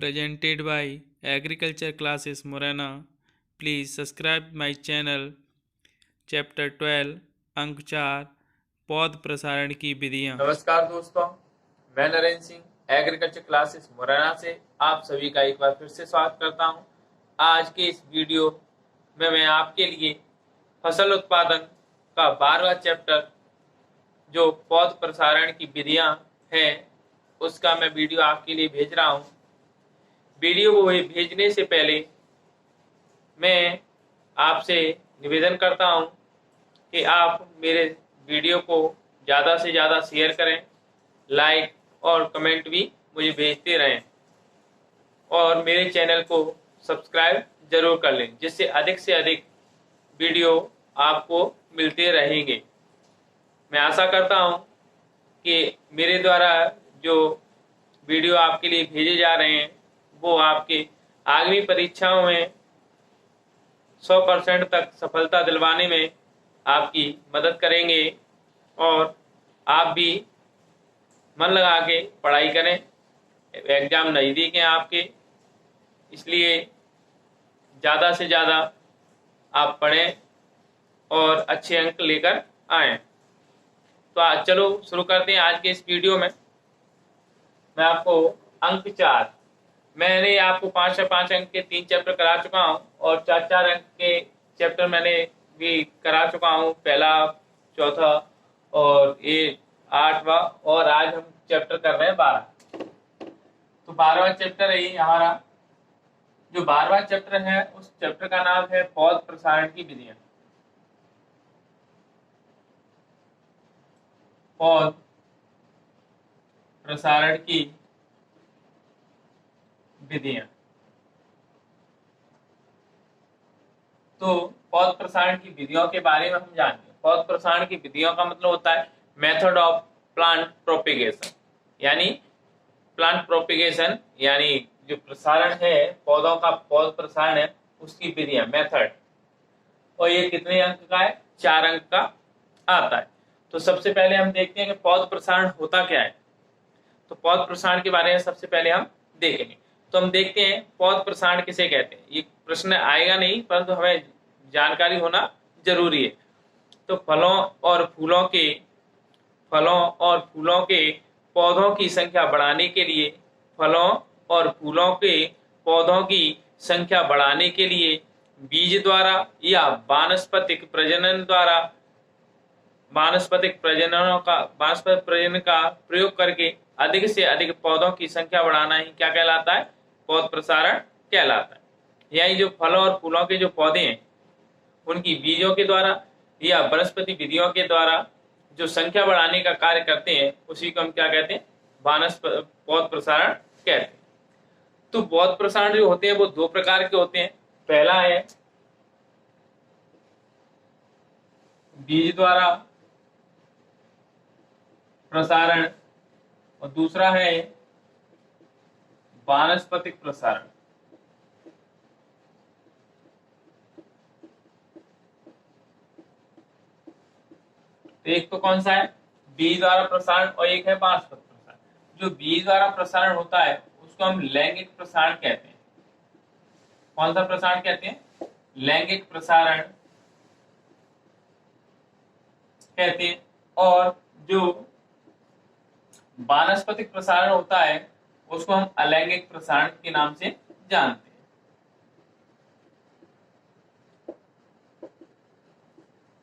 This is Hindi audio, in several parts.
presented by Agriculture Classes Morena. Please subscribe my channel. Chapter 12 अंक 4 पौध प्रसारण की विधियां। नमस्कार दोस्तों, मैं नरेंद्र सिंह एग्रीकल्चर क्लासेस मुरैना से आप सभी का एक बार फिर से स्वागत करता हूं। आज के इस वीडियो में मैं आपके लिए फसल उत्पादन का 12वां चैप्टर जो पौध प्रसारण की विधियां हैं उसका मैं वीडियो आपके लिए भेज रहा हूं। वीडियो को भेजने से पहले मैं आपसे निवेदन करता हूं कि आप मेरे वीडियो को ज़्यादा से ज़्यादा शेयर करें, लाइक और कमेंट भी मुझे भेजते रहें और मेरे चैनल को सब्सक्राइब जरूर कर लें, जिससे अधिक से अधिक वीडियो आपको मिलते रहेंगे। मैं आशा करता हूं कि मेरे द्वारा जो वीडियो आपके लिए भेजे जा रहे हैं वो आपके आगामी परीक्षाओं में 100% तक सफलता दिलवाने में आपकी मदद करेंगे और आप भी मन लगा के पढ़ाई करें। एग्जाम नज़दीक हैं आपके, इसलिए ज़्यादा से ज़्यादा आप पढ़ें और अच्छे अंक लेकर आएं। तो आज चलो शुरू करते हैं। आज के इस वीडियो में मैं आपको अंक 4, मैंने आपको 5 अंक के 3 चैप्टर करा चुका हूं और 4 अंक के चैप्टर मैंने भी करा चुका हूं, पहला, चौथा और ये 8वां, और आज हम चैप्टर कर रहे हैं 12। तो 12वां चैप्टर है ये हमारा। जो 12वां चैप्टर है उस चैप्टर का नाम है पौध प्रसारण की विधियां। पौध प्रसारण की विधियां। तो पौध प्रसारण की विधियों के बारे में हम जानते हैं। पौध प्रसारण की विधियों का मतलब होता है मेथड ऑफ प्लांट प्रोपिगेशन, यानी प्लांट प्रोपिगेशन यानी जो प्रसारण है, पौधों का पौध प्रसारण है उसकी विधियां, मेथड। और ये कितने अंक का है? 4 अंक का आता है। तो सबसे पहले हम देखते हैं कि पौध प्रसारण होता क्या है। तो पौध प्रसारण के बारे में सबसे पहले हम देखेंगे। तो हम देखते हैं पौध प्रसारण किसे कहते हैं। ये प्रश्न आएगा नहीं, परंतु हमें जानकारी होना जरूरी है। तो फलों और फूलों के पौधों की संख्या बढ़ाने के लिए, फलों और फूलों के पौधों की संख्या बढ़ाने के लिए बीज द्वारा या वानस्पतिक प्रजनन का प्रयोग करके अधिक से अधिक पौधों की संख्या बढ़ाना ही क्या कहलाता है? पौध प्रसारण कहलाता है। यानी जो फलों और फूलों के जो पौधे हैं उनकी बीजों के द्वारा या वनस्पति विधियों के द्वारा जो संख्या बढ़ाने का कार्य करते हैं उसी को हम क्या कहते हैं? पौध प्रसारण कहते हैं। तो पौध प्रसारण जो होते हैं वो 2 प्रकार के होते हैं। पहला है बीज द्वारा प्रसारण और दूसरा है वानस्पतिक प्रसारण। एक तो कौन सा है? बीज द्वारा प्रसारण और एक है वानस्पतिक प्रसारण। जो बीज द्वारा प्रसारण होता है उसको हम लैंगिक प्रसारण कहते हैं। कौन सा प्रसारण कहते हैं? लैंगिक प्रसारण कहते हैं। और जो वानस्पतिक प्रसारण होता है उसको हम अलैंगिक प्रसारण के नाम से जानते हैं।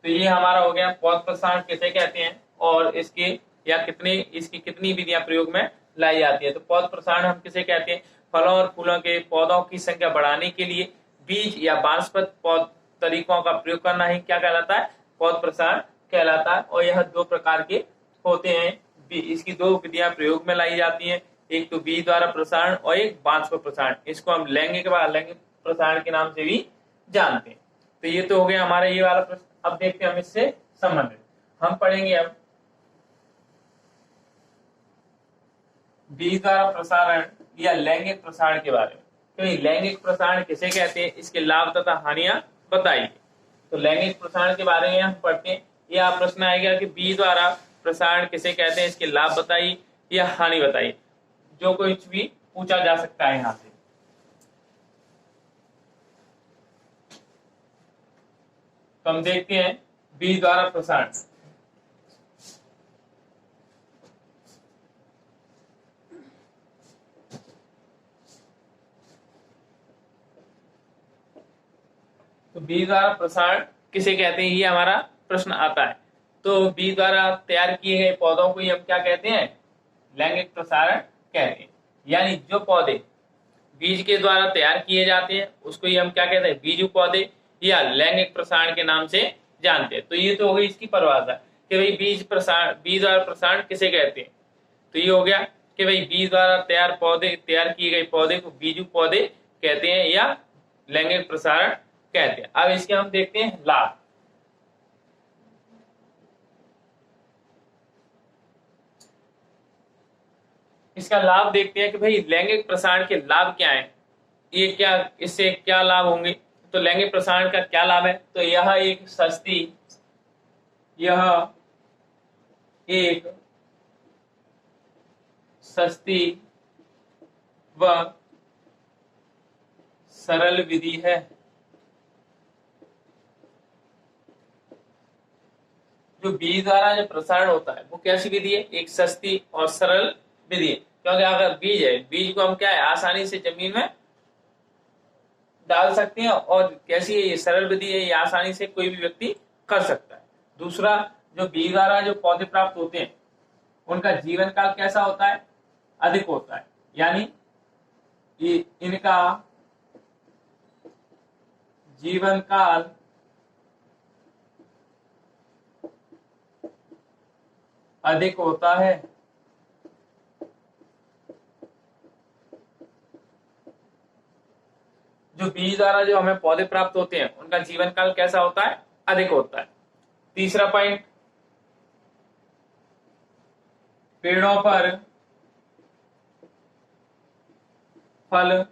तो ये हमारा हो गया पौध प्रसारण किसे कहते हैं और इसकी कितनी विधियां प्रयोग में लाई जाती है। तो पौध प्रसारण हम किसे कहते हैं? फलों और फूलों के पौधों की संख्या बढ़ाने के लिए बीज या वानस्पतिक पौध तरीकों का प्रयोग करना ही क्या कहलाता है? पौध प्रसारण कहलाता है। और यह 2 प्रकार के होते हैं। इसकी 2 विधियां प्रयोग में लाई जाती हैं, एक तो बीज द्वारा प्रसारण और एक वानस्पतिक प्रसारण। इसको हम लैंगिक प्रसारण के नाम से भी जानते हैं। तो ये तो हो गया हमारा ये वाला प्रश्न। अब देखते हैं हम इससे संबंधित हम पढ़ेंगे अब बीज द्वारा प्रसारण या लैंगिक प्रसारण के बारे में। तो लैंगिक प्रसारण किसे कहते हैं, इसके लाभ तथा हानियां बताइए। तो लैंगिक प्रसारण के बारे में हम पढ़ते हैं। यह प्रश्न आएगा कि बीज द्वारा प्रसारण किसे कहते हैं, इसके लाभ बताइए या हानि बताइए। जो कुछ भी पूछा जा सकता है यहाँ से। तो हम देखते हैं बीज द्वारा प्रसारण। तो बीज द्वारा प्रसारण किसे कहते हैं, ये हमारा प्रश्न आता है। तो बीज द्वारा तैयार किए गए पौधों को ही हम क्या कहते हैं, लैंगिक प्रसारण कहते हैं। यानी जो पौधे बीज के द्वारा तैयार किए जाते हैं उसको ही हम क्या कहते हैं, बीजू पौधे या लैंगिक प्रसारण के नाम से जानते हैं। तो ये तो हो गई इसकी परिभाषा कि भाई बीज द्वारा प्रसारण किसे कहते हैं। तो ये हो गया कि भाई बीज द्वारा तैयार किए गए पौधे को बीजू पौधे कहते हैं या लैंगिक प्रसारण कहते हैं। अब इसके हम देखते हैं लाभ। इसका लाभ देखते हैं कि भाई लैंगिक प्रसारण के लाभ क्या हैं, ये क्या, इससे क्या लाभ होंगे। तो लैंगिक प्रसारण का क्या लाभ है, तो यह एक सस्ती व सरल विधि है। जो बीज द्वारा जो प्रसारण होता है वो कैसी विधि है, एक सस्ती और सरल विधि है। क्योंकि अगर बीज है, बीज को हम क्या है आसानी से जमीन में डाल सकते हैं, और कैसी है ये सरल विधि है, ये आसानी से कोई भी व्यक्ति कर सकता है। दूसरा, जो बीज द्वारा जो पौधे प्राप्त होते हैं उनका जीवन काल कैसा होता है, अधिक होता है। यानी इनका जीवन काल अधिक होता है। जो बीज द्वारा जो हमें पौधे प्राप्त होते हैं उनका जीवन काल कैसा होता है, अधिक होता है। तीसरा पॉइंट, पेड़ों पर फल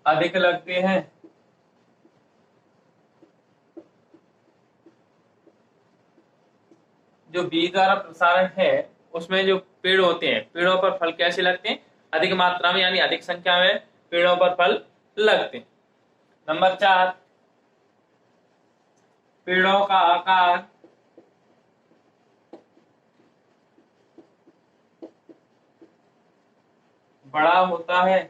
अधिक लगते हैं। जो बीज द्वारा प्रसारण है उसमें जो पेड़ होते हैं, पेड़ों पर फल कैसे लगते हैं, अधिक मात्रा में, यानी अधिक संख्या में पेड़ों पर फल लगते हैं। नंबर 4, पेड़ों का आकार बड़ा होता है।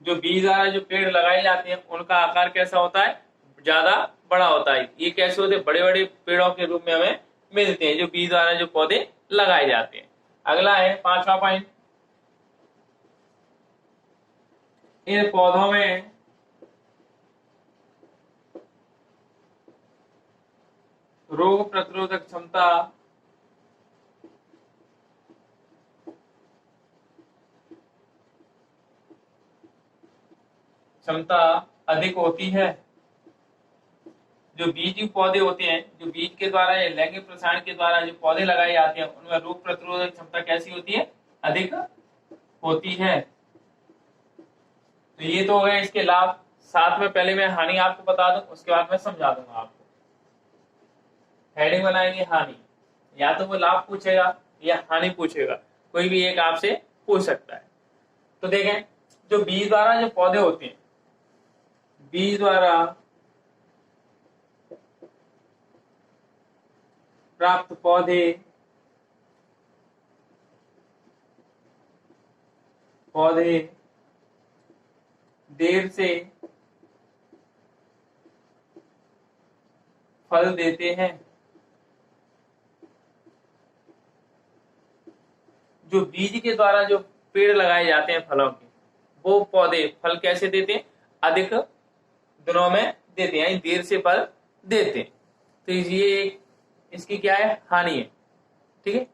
जो बीज द्वारा जो पेड़ लगाए जाते हैं उनका आकार कैसा होता है, ज्यादा बड़ा होता है। ये कैसे होते हैं, बड़े बड़े पेड़ों के रूप में हमें मिलते हैं जो बीज द्वारा जो पौधे लगाए जाते हैं। अगला है 5वां पॉइंट, इन पौधों में रोग प्रतिरोधक क्षमता अधिक होती है। जो बीज पौधे होते हैं, जो बीज के द्वारा या लैंगिक प्रसारण के द्वारा जो पौधे लगाए जाते हैं उनमें रोग प्रतिरोधक क्षमता कैसी होती है, अधिक होती है। तो ये तो हो गए इसके लाभ। साथ में पहले मैं हानि आपको बता दूं, उसके बाद मैं समझा दूंगा आपको। हेडिंग बनाएंगे हानि, या तो वो लाभ पूछेगा या हानि पूछेगा, कोई भी एक आपसे पूछ सकता है। तो देखें, जो बीज द्वारा जो पौधे होते हैं, बीज द्वारा प्राप्त पौधे देर से फल देते हैं। जो बीज के द्वारा जो पेड़ लगाए जाते हैं फलों के, वो पौधे फल कैसे देते हैं, अधिक दिनों में देते हैं, यानी देर से फल देते हैं। तो ये इसकी क्या है, हानि है। ठीक है।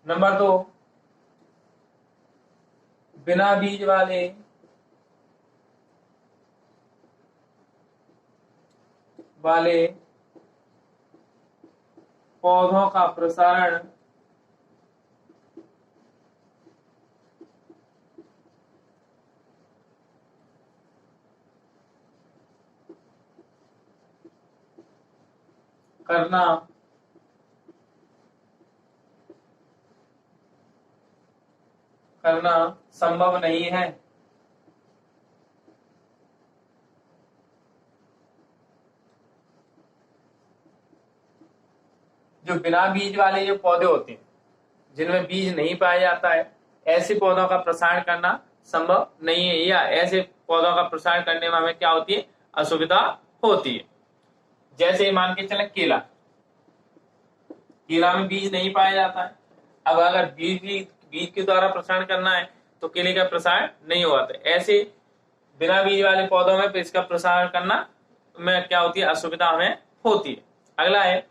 नंबर 2, बिना बीज वाले पौधों का प्रसारण करना करना संभव नहीं है। जो बिना बीज वाले जो पौधे होते हैं, जिनमें बीज नहीं पाया जाता है, ऐसे पौधों का प्रसारण करना संभव नहीं है, या ऐसे पौधों का प्रसारण करने में हमें क्या होती है, असुविधा होती है। जैसे मान के चले केला, केला में बीज नहीं पाया जाता है। अब अगर बीज के द्वारा प्रसारण करना है तो केले का प्रसारण नहीं होता है। ऐसे बिना बीज वाले पौधों में इसका प्रसारण करना में क्या होती है, असुविधा हमें होती है। अगला है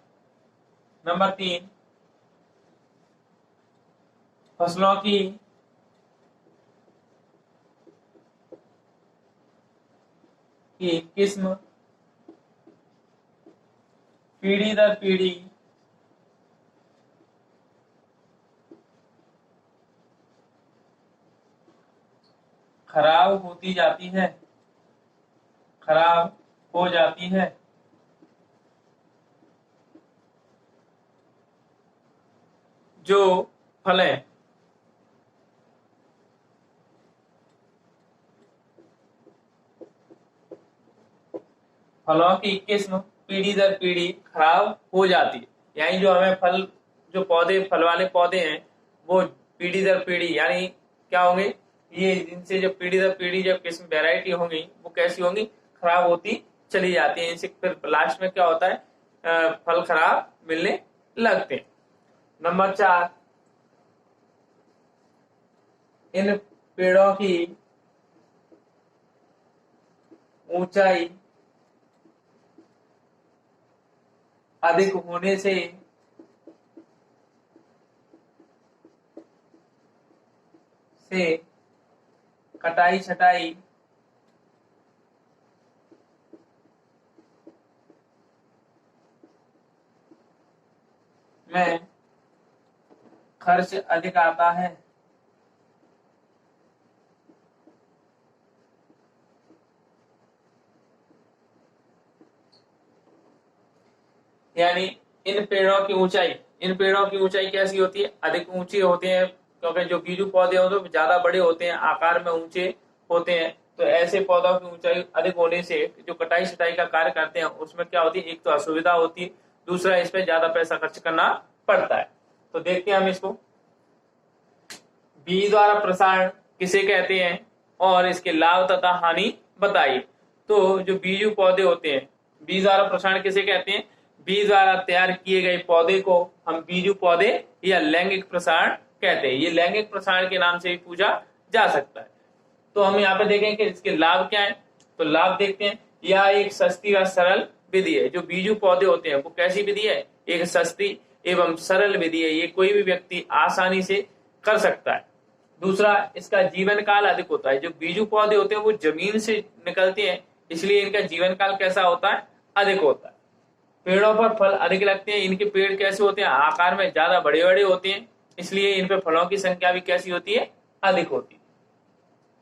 नंबर 3, फसलों की किस्म पीढ़ी दर पीढ़ी खराब होती जाती है, खराब हो जाती है। जो फल है, फलों की किस्म पीढ़ी दर पीढ़ी खराब हो जाती है, यानी जो हमें फल, जो पौधे, फल वाले पौधे हैं, वो पीढ़ी दर पीढ़ी यानी क्या होंगे, ये इनसे जो पीढ़ी दर पीढ़ी जब किस्म वैरायटी होंगी वो कैसी होंगी, खराब होती चली जाती है। इनसे फिर लास्ट में क्या होता है, फल खराब मिलने लगते हैं। नंबर 4, इन पेड़ों की ऊंचाई अधिक होने से कटाई छटाई में खर्च अधिक आता है। यानी इन पेड़ों की ऊंचाई कैसी होती है, अधिक ऊंची होती है, क्योंकि जो बीजू पौधे होते हैं ज्यादा बड़े होते हैं, आकार में ऊंचे होते हैं। तो ऐसे पौधों की ऊंचाई अधिक होने से जो कटाई छटाई का कार्य करते हैं उसमें क्या होती है, एक तो असुविधा होती है, दूसरा इस पे ज्यादा पैसा खर्च करना पड़ता है। तो देखते हैं हम इसको, बीज द्वारा प्रसारण किसे कहते हैं और इसके लाभ तथा हानि बताइए। तो जो बीजू पौधे होते हैं, बीज द्वारा प्रसारण किसे कहते हैं, बीज द्वारा तैयार किए गए पौधे को हम बीजू पौधे या लैंगिक प्रसारण कहते हैं। ये लैंगिक प्रसारण के नाम से भी पूछा जा सकता है। तो हम यहाँ पे देखें कि इसके लाभ क्या है। तो लाभ देखते हैं, यह एक सस्ती व सरल विधि है। जो बीजू पौधे होते हैं वो कैसी विधि है, एक सस्ती एवं सरल विधि है, ये कोई भी व्यक्ति आसानी से कर सकता है। दूसरा, इसका जीवन काल अधिक होता है। जो बीजू पौधे होते हैं वो जमीन से निकलते हैं, इसलिए इनका जीवन काल कैसा होता है, अधिक होता है। पेड़ों पर फल अधिक लगते हैं, इनके पेड़ कैसे होते हैं, आकार में ज्यादा बड़े बड़े होते हैं, इसलिए इन पे फलों की संख्या भी कैसी होती है, अधिक होती है।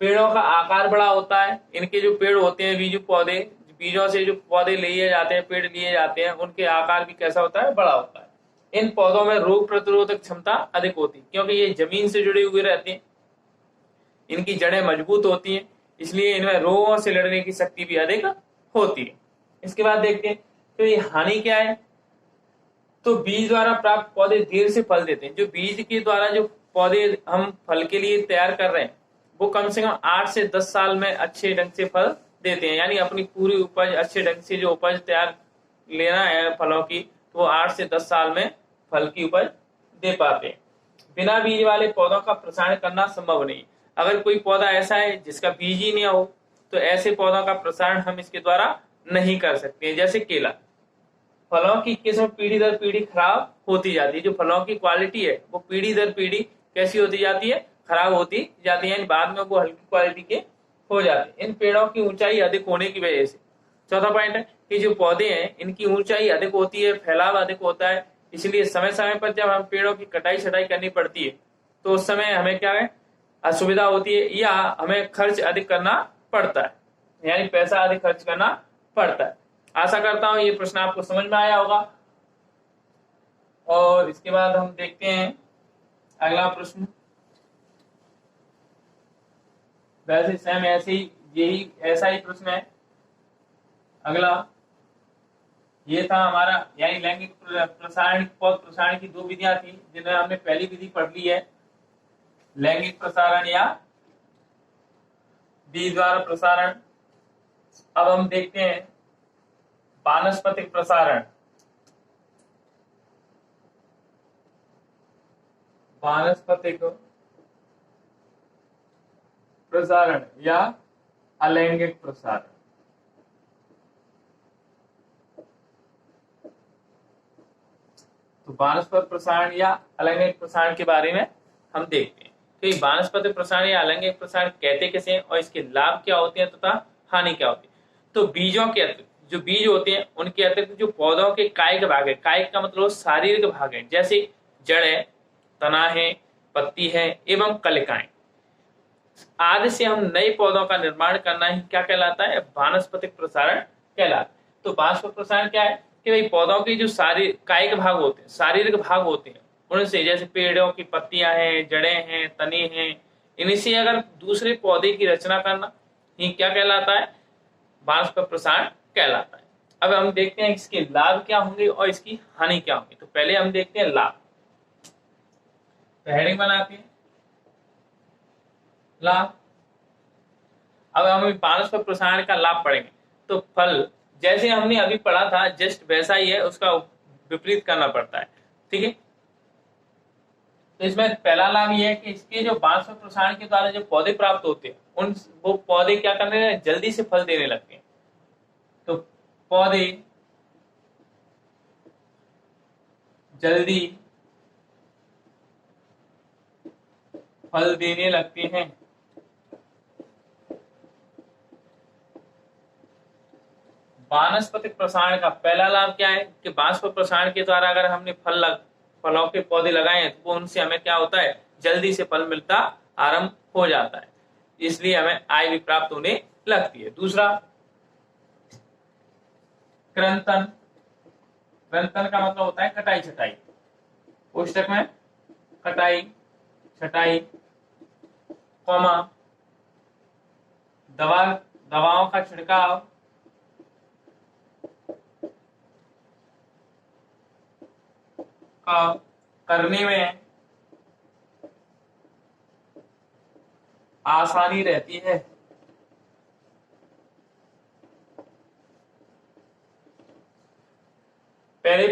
पेड़ों का आकार बड़ा होता है, इनके जो पेड़ होते हैं बीजू पौधे, बीजों से जो पौधे लिए जाते हैं, पेड़ लिए जाते हैं, उनके आकार भी कैसा होता है, बड़ा होता है। इन पौधों में रोग प्रतिरोधक क्षमता अधिक होती है, क्योंकि ये जमीन से जुड़े हुए रहते हैं, इनकी जड़ें मजबूत होती हैं, इसलिए इनमें रोगों से लड़ने की शक्ति भी अधिक होती है। इसके बाद देखते हैं तो ये हानि क्या है। तो बीज द्वारा प्राप्त पौधे देर से फल देते हैं। जो बीज के द्वारा जो पौधे हम फल के लिए तैयार कर रहे हैं वो कम से कम 8 से 10 साल में अच्छे ढंग से फल देते हैं, यानी अपनी पूरी उपज अच्छे ढंग से जो उपज तैयार लेना है फलों की, तो वो 8 से 10 साल में फल की उपज दे पाते हैं। बिना बीज वाले पौधों का प्रसारण करना संभव नहीं। अगर कोई पौधा ऐसा है जिसका बीज ही नहीं हो तो ऐसे पौधों का प्रसारण हम इसके द्वारा नहीं कर सकते हैं। जैसे केला, फलों की किस्म पीढ़ी दर पीढ़ी खराब होती जाती है। जो फलों की क्वालिटी है वो पीढ़ी दर पीढ़ी कैसी होती जाती है, खराब होती जाती है, बाद में वो हल्की क्वालिटी के हो जाते हैं। इन पेड़ों की ऊंचाई अधिक होने की वजह से। चौथा पॉइंट है कि जो पौधे हैं इनकी ऊंचाई अधिक होती है, फैलाव अधिक होता है, इसलिए समय समय पर जब हम पेड़ों की कटाई छटाई करनी पड़ती है तो उस समय हमें क्या है, असुविधा होती है या हमें खर्च अधिक करना पड़ता है, यानी पैसा अधिक खर्च करना पड़ता है। आशा करता हूं ये प्रश्न आपको समझ में आया होगा। और इसके बाद हम देखते हैं अगला प्रश्न। वैसे सेम ऐसे ही यही ऐसा ही प्रश्न है। अगला ये था हमारा, यानी लैंगिक प्रसारण पौध प्रसारण की दो विधियां थी जिनमें हमने पहली विधि पढ़ ली है, लैंगिक प्रसारण या बीज द्वारा प्रसारण। अब हम देखते हैं वानस्पतिक प्रसारण। वानस्पतिक प्रसारण या अलैंगिक प्रसारण। तो वानस्पतिक प्रसारण या अलैंगिक प्रसारण के बारे में हम देखते हैं। तो ये वानस्पतिक प्रसारण या अलैंगिक प्रसारण कहते कैसे हैं और इसके लाभ क्या होते हैं तथा हानि क्या होती है। तो बीजों के अतिरिक्त, जो बीज होते हैं उनके अतिरिक्त जो पौधों के कायिक भाग है, कायिक का मतलब शारीरिक भाग है, जैसे जड़ है, तना है, पत्ती है एवं कलिकाएं आदि से हम नए पौधों का निर्माण करना ही क्या कहलाता है, वानस्पतिक प्रसारण कहलाता है। तो वानस्पतिक प्रसारण क्या है कि भाई पौधों के जो शारीरिक कायिक भाग होते हैं, शारीरिक भाग होते हैं, उनसे जैसे पेड़ों की पत्तियां हैं, जड़ें हैं, तने हैं, इन्हीं से अगर दूसरे पौधे की रचना करना ये क्या कहलाता है, वानस्पतिक प्रसारण कहलाता है। अब हम देखते हैं इसके लाभ क्या होंगे और इसकी हानि क्या होंगी। तो पहले हम देखते हैं लाभ। तो हेडिंग बनाते हैं लाभ। अब हम वानस्पतिक प्रसारण का लाभ पढ़ेंगे। तो फल जैसे हमने अभी पढ़ा था जस्ट वैसा ही है, उसका विपरीत करना पड़ता है, ठीक है। तो इसमें पहला लाभ यह है कि इसके जो वानस्पतिक प्रसारण के द्वारा जो पौधे प्राप्त होते हैं उन वो पौधे क्या करने लगे, जल्दी से फल देने लगते हैं। तो पौधे जल्दी फल देने लगते हैं। वानस्पतिक प्रसारण का पहला लाभ क्या है कि वानस्पतिक प्रसारण के द्वारा अगर हमने फलों के पौधे लगाए हैं तो वो उनसे हमें क्या होता है, जल्दी से फल मिलता आरंभ हो जाता है, इसलिए हमें आय भी प्राप्त होने लगती है। दूसरा कृंतन। कृंतन का मतलब होता है कटाई छटाई। पुस्तक में कटाई छटाई कौमा दवाओं का छिड़काव का करने में आसानी रहती है। पहले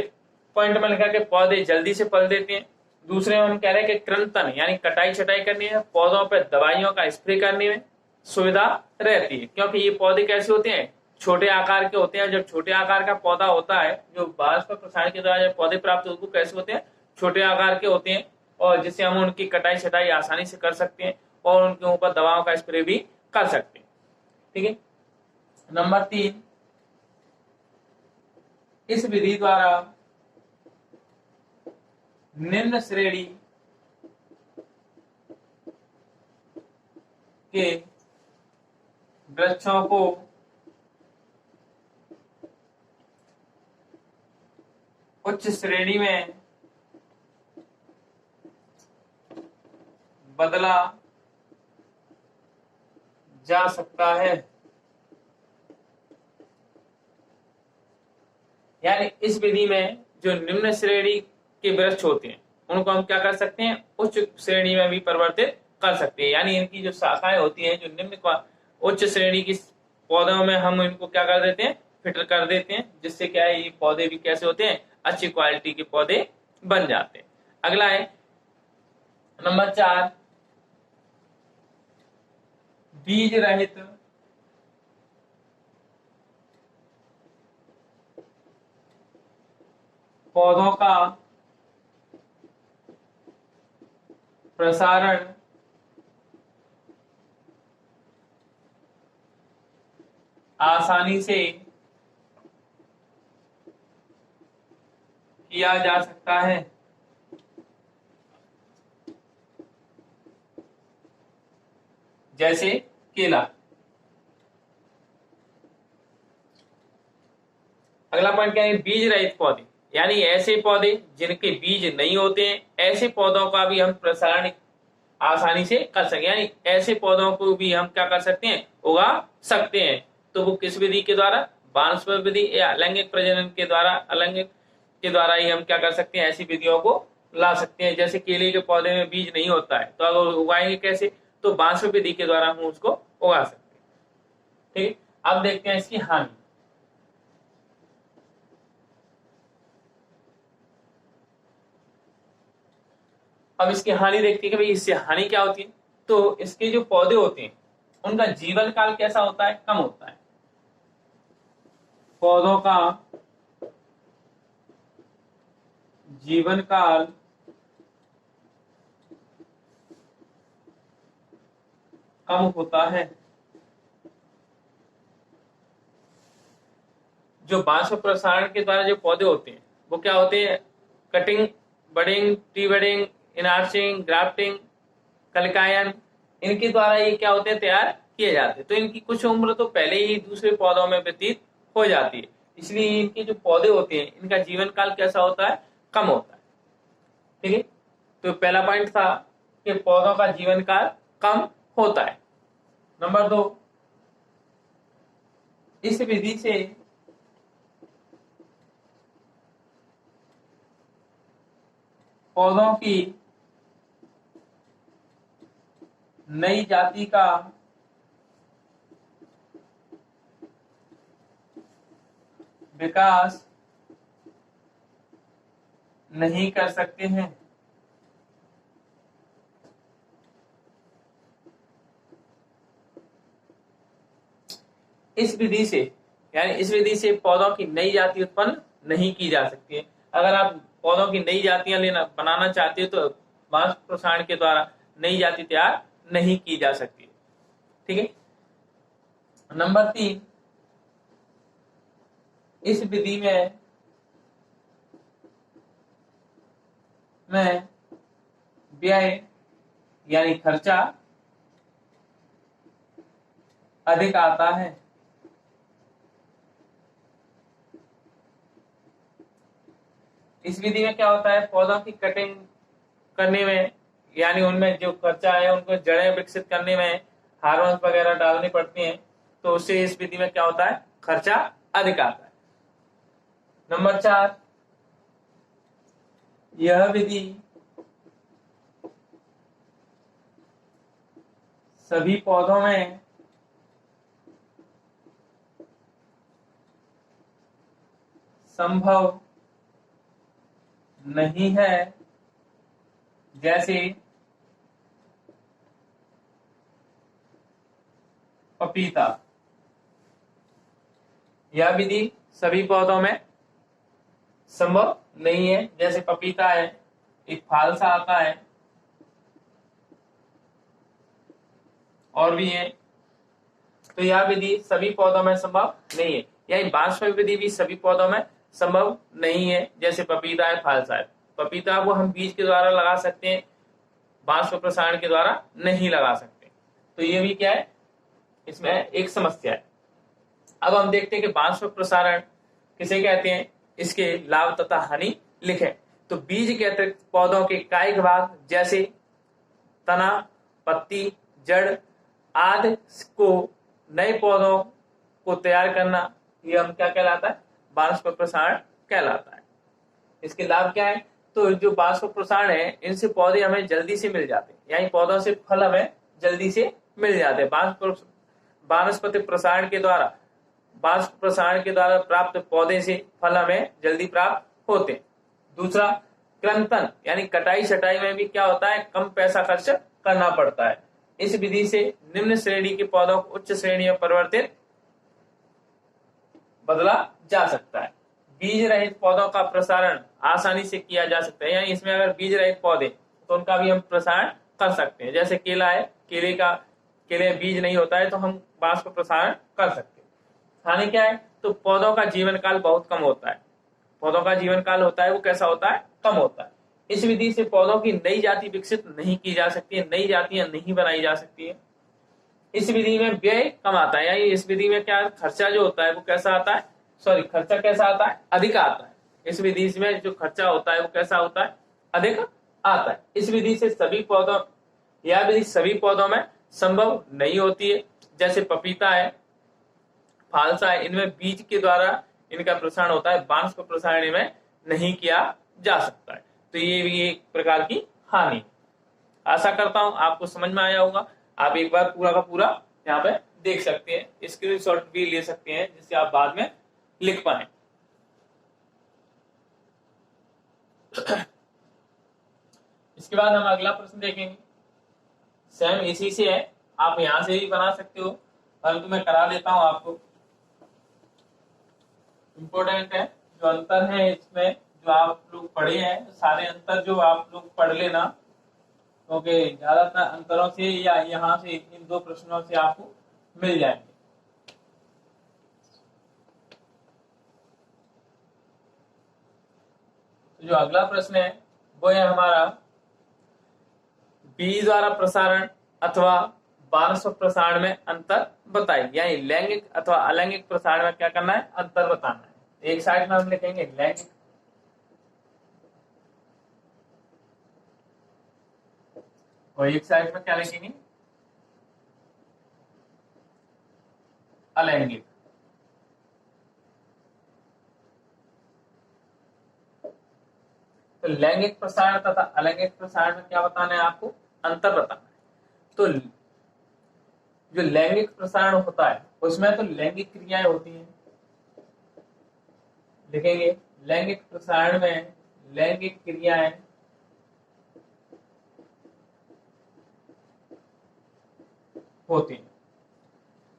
पॉइंट में लिखा कि पौधे जल्दी से फल देते हैं। दूसरे में हम कह रहे हैं कि कृंतन यानी कटाई छटाई करनी है, पौधों पर दवाइयों का स्प्रे करने में सुविधा रहती है, क्योंकि ये पौधे कैसे होते हैं, छोटे आकार के होते हैं। जब छोटे आकार का पौधा होता है, जो वानस्पतिक प्रसारण के द्वारा जब पौधे प्राप्त होते हैं कैसे होते हैं, छोटे आकार के होते हैं, और जिससे हम उनकी कटाई छटाई आसानी से कर सकते हैं और उनके ऊपर दवाओं का स्प्रे भी कर सकते हैं, ठीक है। नंबर 3, इस विधि द्वारा निम्न श्रेणी के वृक्षों को उच्च श्रेणी में बदला जा सकता है। यानी इस विधि में जो निम्न श्रेणी के वृक्ष होते हैं उनको हम क्या कर सकते हैं, उच्च श्रेणी में भी परिवर्तित कर सकते हैं। यानी इनकी जो शाखाएं होती हैं, जो निम्न उच्च श्रेणी की पौधों में हम इनको क्या कर देते हैं, फिल्टर कर देते हैं, जिससे क्या है ये पौधे भी कैसे होते हैं, अच्छी क्वालिटी के पौधे बन जाते हैं। अगला है नंबर 4, बीज रहित पौधों का प्रसारण आसानी से किया जा सकता है। जैसे केला। अगला पॉइंट क्या है, बीज रहित पौधे, यानी ऐसे पौधे जिनके बीज नहीं होते हैं, ऐसे पौधों का भी हम प्रसारण आसानी से कर सके, यानी ऐसे पौधों को भी हम क्या कर सकते हैं, उगा सकते हैं। तो वो किस विधि के द्वारा, वानस्पतिक विधि या लैंगिक प्रजनन के द्वारा, अलैंगिक के द्वारा ही हम क्या कर सकते हैं, ऐसी विधियों को ला सकते हैं। जैसे केले के पौधे में बीज नहीं होता है तो अगर उगाएंगे कैसे, तो वानस्पतिक विधि के द्वारा हम उसको उगा सकते हैं। ठीक है, अब देखते हैं इसकी हानि। अब इसकी हानि देखते हैं कि भाई इससे हानि क्या होती है। तो इसके जो पौधे होते हैं उनका जीवन काल कैसा होता है, कम होता है। पौधों का जीवन काल कम होता है। जो बांस प्रसारण के द्वारा जो पौधे होते हैं वो क्या होते हैं, cutting, budding, T budding, inarching, grafting, कलिकायन, इनके द्वारा ये क्या होते हैं, तैयार किए जाते हैं। तो इनकी कुछ उम्र तो पहले ही दूसरे पौधों में व्यतीत हो जाती है, इसलिए इनके जो पौधे होते हैं इनका जीवन काल कैसा होता है, कम होता है। ठीक है, तो पहला पॉइंट था कि पौधों का जीवन काल कम होता है। नंबर 2, इस विधि से पौधों की नई जाति का विकास नहीं कर सकते हैं। इस विधि से, यानी इस विधि से पौधों की नई जाति उत्पन्न नहीं की जा सकती है। अगर आप पौधों की नई जातियां बनाना चाहते हो तो बांस प्रसारण के द्वारा नई जाति तैयार नहीं की जा सकती। ठीक है, नंबर 3, इस विधि में व्यय यानी खर्चा अधिक आता है। इस विधि में क्या होता है, पौधों की कटिंग करने में, यानी उनमें जो खर्चा है, उनको जड़ें विकसित करने में हार्मोन्स वगैरह डालनी पड़ती हैं, तो उससे इस विधि में क्या होता है, खर्चा अधिक आता है। नंबर 4, यह विधि सभी पौधों में संभव नहीं है। जैसे पपीता, यह विधि सभी पौधों में संभव नहीं है। जैसे पपीता है, एक फाल सा आता है, और भी है, तो यह विधि सभी पौधों में संभव नहीं है। यानी वानस्पतिक विधि भी सभी पौधों में संभव नहीं है। जैसे पपीता है, फाल सा है, पपीता को हम बीज के द्वारा लगा सकते हैं, बांस प्रसारण के द्वारा नहीं लगा सकते। तो ये भी क्या है, इसमें एक समस्या है। अब हम देखते हैं कि बांस प्रसारण किसे कहते हैं, इसके लाभ तथा हानि लिखें। तो बीज के अतिरिक्त पौधों के कायिक भाग जैसे तना, पत्ती, जड़ आदि को नए पौधों को तैयार करना, ये हम क्या कहलाता है, बांस प्रसारण कहलाता है। इसके लाभ क्या है, तो जो बांस प्रसारण है, इनसे पौधे हमें जल्दी से मिल जाते हैं, यानी पौधों से फल हमें जल्दी से मिल जाते हैं। वानस्पतिक प्रसारण के द्वारा, बांस प्रसारण के द्वारा प्राप्त पौधे से फल हमें जल्दी प्राप्त होते हैं। दूसरा, कृंतन यानी कटाई छटाई में भी क्या होता है, कम पैसा खर्च करना पड़ता है। इस विधि से निम्न श्रेणी के पौधों को उच्च श्रेणी में परिवर्तित बदला जा सकता है। बीज रहित पौधों का प्रसारण आसानी से किया जा सकता है, यानी इसमें अगर बीज रहित पौधे तो उनका भी हम प्रसारण कर सकते हैं। जैसे केला है, केले में बीज नहीं होता है तो हम बांस को प्रसारण कर सकते हैं। हानि क्या है, तो पौधों का जीवन काल बहुत कम होता है। पौधों का जीवन काल होता है वो कैसा होता है, कम होता है। इस विधि से पौधों की नई जाति विकसित नहीं की जा सकती है, नई जातियां नहीं बनाई जा सकती है। इस विधि में व्यय कम आता है, यानी इस विधि में क्या खर्चा जो होता है वो कैसा आता है, खर्चा कैसा आता है, अधिक आता है। इस विधि में जो खर्चा होता है वो कैसा होता है, अधिक आता है। इस विधि से सभी पौधों यह विधि सभी पौधों में संभव नहीं होती है। जैसे पपीता है, फालसा है, इनमें बीज के द्वारा इनका प्रसारण होता है, वानस्पतिक प्रसारण इनमें नहीं किया जा सकता है। तो ये भी एक प्रकार की हानि है। आशा करता हूं आपको समझ में आया होगा। आप एक बार पूरा का पूरा यहाँ पे देख सकते हैं, स्क्रीनशॉट भी ले सकते हैं जिससे आप बाद में लिख पाए। इसके बाद हम अगला प्रश्न देखेंगे। सेम इसी से है, आप यहां से भी बना सकते हो, परंतु मैं करा देता हूं आपको। इम्पोर्टेंट है जो अंतर है इसमें, जो आप लोग पढ़े हैं सारे अंतर जो आप लोग पढ़ लेना, क्योंकि ज्यादातर अंतरों से या यहाँ से इन दो प्रश्नों से आपको मिल जाएंगे। तो जो अगला प्रश्न है वो है हमारा, बीज द्वारा प्रसारण अथवा वानस्पतिक प्रसारण में अंतर बताइए। यानी लैंगिक अथवा अलैंगिक प्रसारण में क्या करना है, अंतर बताना है। एक साइड में हम लिखेंगे लैंगिक और एक साइड में क्या लिखेंगे, अलैंगिक। तो लैंगिक प्रसारण तथा अलैंगिक प्रसारण में क्या बताना है, आपको अंतर बताना है। तो जो लैंगिक प्रसारण होता है उसमें तो लैंगिक क्रियाएं होती हैं, लिखेंगे लैंगिक प्रसारण में लैंगिक क्रियाएं होती हैं।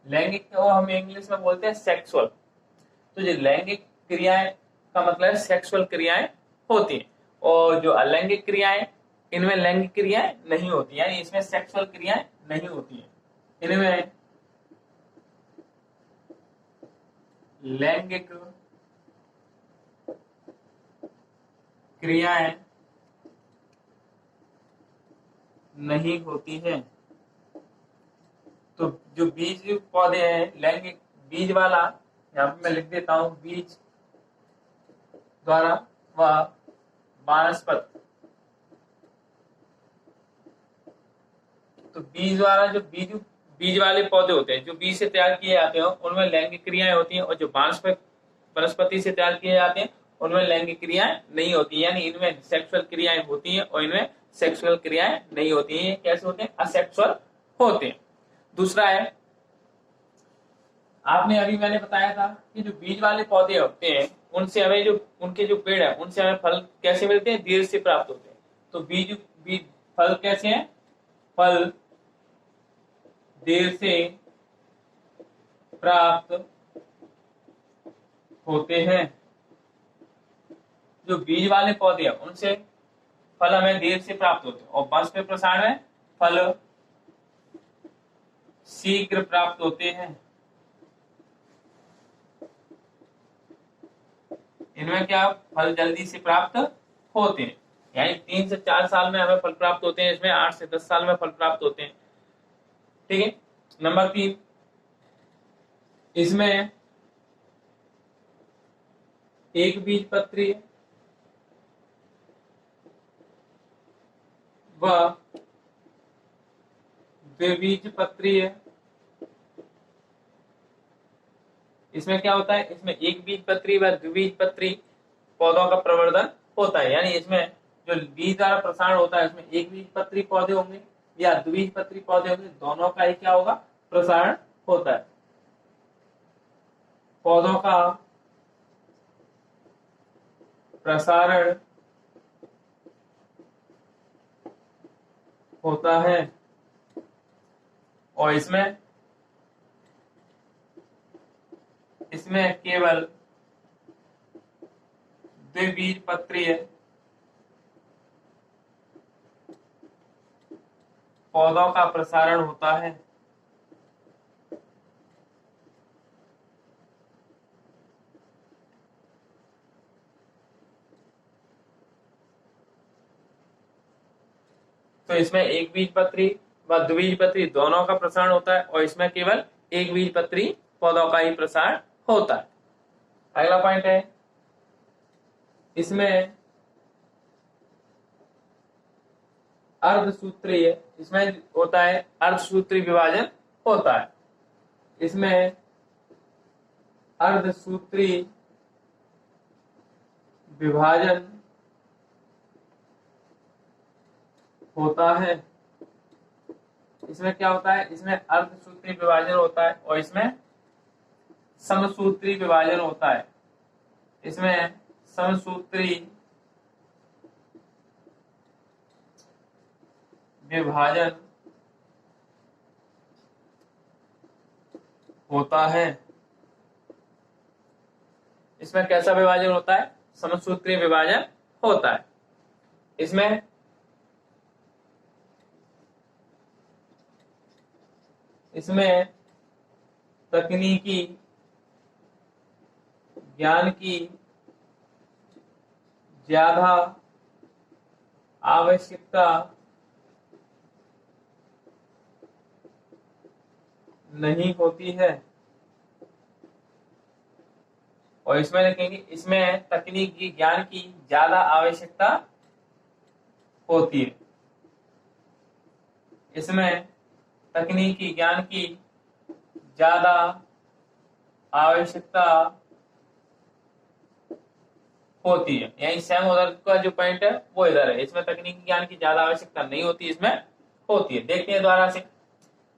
लैंगिक को हम इंग्लिश में बोलते हैं सेक्सुअल। तो जो लैंगिक क्रियाएं का मतलब है सेक्सुअल क्रियाएं होती हैं, और जो अलैंगिक क्रियाएं, इनमें लैंगिक क्रियाएं नहीं होती, यानी इसमें सेक्सुअल क्रियाएं नहीं होती हैं, इनमें लैंगिक क्रियाएं नहीं होती हैं। तो जो बीज पौधे हैं, लैंगिक बीज वाला, यहाँ पे मैं लिख देता हूं, बीज द्वारा व वानस्पत। तो बीज द्वारा जो बीज वाले पौधे होते हैं, जो बीज से तैयार किए जाते हैं, उनमें लैंगिक क्रियाएं होती हैं, और जो वनस्पति से तैयार किए जाते हैं उनमें लैंगिक क्रियाएं नहीं होती, यानी इनमें सेक्सुअल क्रियाएं होती हैं और इनमें सेक्सुअल क्रियाएं नहीं होती हैं। कैसे होते हैं, असेक्सुअल होते हैं। दूसरा है, आपने अभी मैंने बताया था कि जो बीज वाले पौधे होते हैं उनसे हमें जो उनके जो पेड़ है उनसे हमें फल कैसे मिलते हैं, देर से प्राप्त होते हैं। तो बीज फल कैसे हैं, फल देर से प्राप्त होते हैं। जो बीज वाले पौधे हैं उनसे फल हमें देर से प्राप्त होते हैं, और वानस्पतिक प्रसारण में फल शीघ्र प्राप्त होते हैं। इनमें क्या फल जल्दी से प्राप्त होते हैं, यानी 3 से 4 साल में हमें फल प्राप्त होते हैं, इसमें 8 से 10 साल में फल प्राप्त होते हैं। ठीक है। नंबर 3, इसमें एक बीज पत्री व द्विबीजपत्री है। इसमें क्या होता है, इसमें एक बीजपत्री व द्विबीजपत्री पौधों का प्रवर्धन होता है, यानी इसमें जो बीज द्वारा प्रसारण होता है इसमें एक बीजपत्री पौधे होंगे या द्विबीजपत्री पौधे होंगे, दोनों का ही क्या होगा, प्रसारण होता है। पौधों का प्रसारण होता है, और इसमें केवल द्विबीजपत्रीय पौधों का प्रसारण होता है। तो इसमें एक बीजपत्री व द्विबीजपत्री दोनों का प्रसारण होता है, और इसमें केवल एक बीजपत्री पौधों का ही प्रसारण होता है। अगला पॉइंट है, इसमें अर्धसूत्रीय, इसमें होता है अर्धसूत्री विभाजन होता है। इसमें अर्धसूत्री विभाजन होता है। इसमें क्या होता है, इसमें अर्धसूत्री विभाजन होता है और इसमें समसूत्री विभाजन होता है। इसमें समसूत्री विभाजन होता है। इसमें कैसा विभाजन होता है, समसूत्री विभाजन होता है। इसमें तकनीकी ज्ञान की ज्यादा आवश्यकता नहीं होती है। और इसमें लिखेंगे, इसमें तकनीकी ज्ञान की ज्यादा आवश्यकता होती है। इसमें तकनीकी ज्ञान की ज्यादा आवश्यकता होती है। यानी सेम उधर का जो पॉइंट है वो इधर है। इसमें तकनीकी ज्ञान की ज्यादा आवश्यकता नहीं होती, इसमें होती है। देखते हैं द्वारा से,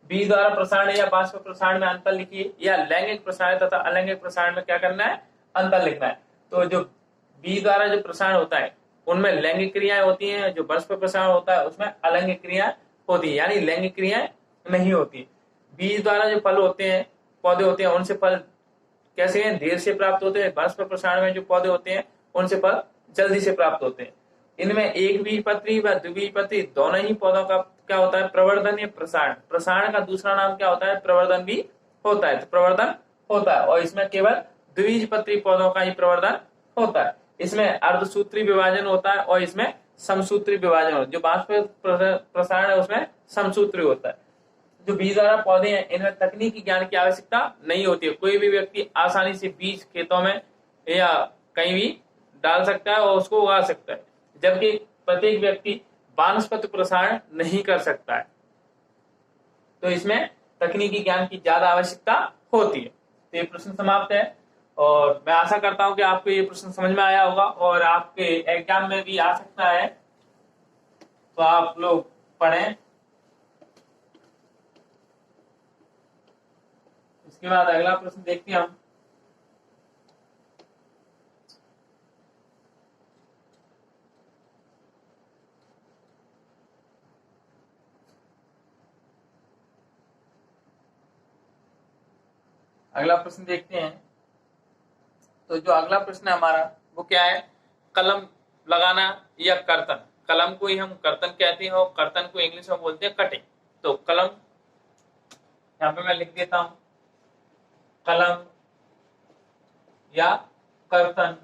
बी द्वारा प्रसारण या बाष्प प्रसारण में अंतर लिखिए, या लैंगिक प्रसारण तथा अलैंगिक प्रसारण में क्या करना है, अंतर लिखना है। तो जो बी द्वारा जो प्रसारण होता है उनमें लैंगिक क्रियाएं होती हैं, जो बाष्प प्रसारण होता है उसमें अलैंगिक क्रियाएं होती है, यानी लैंगिक क्रियाएं नहीं होती। बी द्वारा जो फल होते हैं, पौधे होते हैं, उनसे फल कैसे हैं, देर से प्राप्त होते हैं। बाष्प प्रसारण में जो पौधे होते हैं उनसे फल जल्दी से प्राप्त होते हैं। इनमें एक बीजपत्री व द्विबीजपत्री दोनों ही पौधों का क्या होता है, प्रवर्धन या प्रसारण। प्रसारण का दूसरा नाम क्या होता है, प्रवर्धन भी होता है। तो प्रवर्धन होता है, और इसमें केवल द्विबीजपत्री पौधों का ही प्रवर्धन होता है। इसमें अर्धसूत्री विभाजन होता है और इसमें समसूत्री विभाजन होता है। जो बाष्प प्रसारण है उसमें समसूत्री होता है। जो बीज द्वारा पौधे हैं इनमें तकनीकी ज्ञान की आवश्यकता नहीं होती है। कोई भी व्यक्ति आसानी से बीज खेतों में या कहीं भी डाल सकता है और उसको उगा सकता है, जबकि प्रत्येक व्यक्ति वानस्पतिक प्रसारण नहीं कर सकता है। तो इसमें तकनीकी ज्ञान की ज्यादा आवश्यकता होती है। तो ये प्रश्न समाप्त है, और मैं आशा करता हूं कि आपको ये प्रश्न समझ में आया होगा और आपके एग्जाम में भी आ सकता है, तो आप लोग पढ़ें। इसके बाद अगला प्रश्न देखते हैं हम। अगला प्रश्न देखते हैं। तो जो अगला प्रश्न है हमारा वो क्या है, कलम लगाना या कर्तन। कलम को ही हम कर्तन कहते हैं और कर्तन को इंग्लिश में बोलते हैं कटिंग। तो कलम, यहाँ पे मैं लिख देता हूं, कलम या कर्तन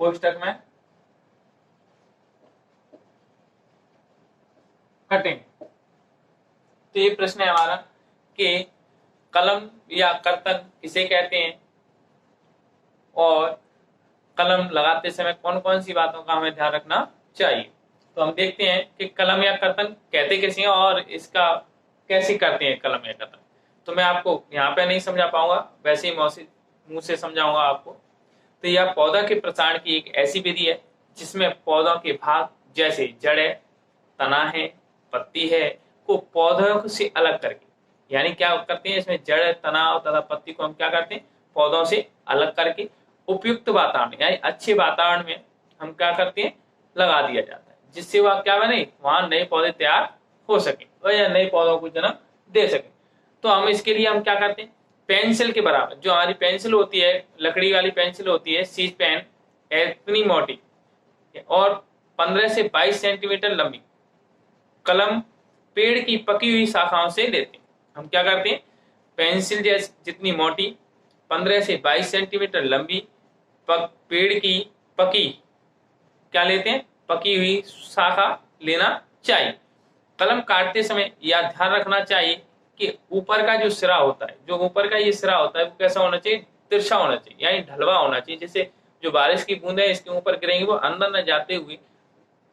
कोष्टक में कटिंग। तो ये प्रश्न है हमारा कि कलम या कर्तन किसे कहते हैं और कलम लगाते समय कौन कौन सी बातों का हमें ध्यान रखना चाहिए। तो हम देखते हैं कि कलम या कर्तन कहते कैसे हैं और इसका कैसे करते हैं कलम या कर्तन। तो मैं आपको यहाँ पे नहीं समझा पाऊंगा, वैसे ही मुंह से समझाऊंगा आपको। तो यह पौधा के प्रसारण की एक ऐसी विधि है जिसमें पौधों के भाग जैसे जड़ है, तना है, पत्ती है को पौधों से अलग करके, यानी क्या करते हैं, इसमें जड़, तना तथा पत्ती को हम क्या करते हैं, पौधों से अलग करके उपयुक्त वातावरण यानी अच्छे वातावरण में हम क्या करते हैं, लगा दिया जाता है, जिससे वह क्या बने, वहां नए पौधे तैयार हो सके और या नए पौधों को जन्म दे सके। तो हम इसके लिए हम क्या करते हैं, पेंसिल के बराबर जो हमारी पेंसिल होती है, लकड़ी वाली पेंसिल होती है, सीज पेन, इतनी मोटी और 15 से 22 सेंटीमीटर लंबी कलम पेड़ की पकी हुई शाखाओं से लेते हैं। हम क्या करते हैं, पेंसिल जैसे जितनी मोटी, 15 से 22 सेंटीमीटर लंबी, पेड़ की पकी क्या लेते हैं, पकी हुई शाखा लेना चाहिए। कलम काटते समय यह ध्यान रखना चाहिए कि ऊपर का जो सिरा होता है, जो ऊपर का ये सिरा होता है वो कैसा होना चाहिए, तिरछा होना चाहिए, यानी ढलवा होना चाहिए। जैसे जो बारिश की बूंदें इसके ऊपर गिरेंगी वो अंदर न जाते हुए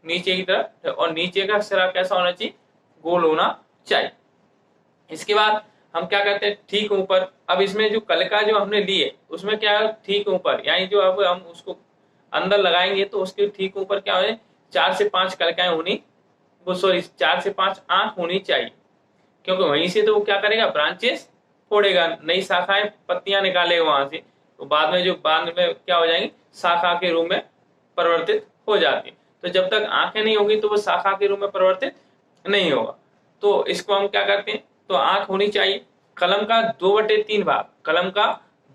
नीचे की तरफ, और नीचे का सिरा कैसा होना चाहिए, गोल होना चाहिए। इसके बाद हम क्या करते हैं, ठीक ऊपर, अब इसमें जो कलिका जो हमने ली है उसमें क्या है, ठीक ऊपर, यानी जो अब हम उसको अंदर लगाएंगे तो उसके ठीक ऊपर क्या है, 4 से 5 कलिकाएं होनी, वो सॉरी 4 से 5 आंख होनी चाहिए, क्योंकि वहीं से तो वो क्या करेगा, ब्रांचेस फोड़ेगा, नई शाखाएं पत्तियां निकालेगा वहां से, तो बाद में क्या हो जाएंगी, शाखा के रूप में परिवर्तित हो जाती है। तो जब तक आंखें नहीं होगी तो वो शाखा के रूप में परिवर्तित नहीं होगा। तो इसको हम क्या करते हैं, तो आंख होनी चाहिए। कलम का 2/3 भाग, कलम का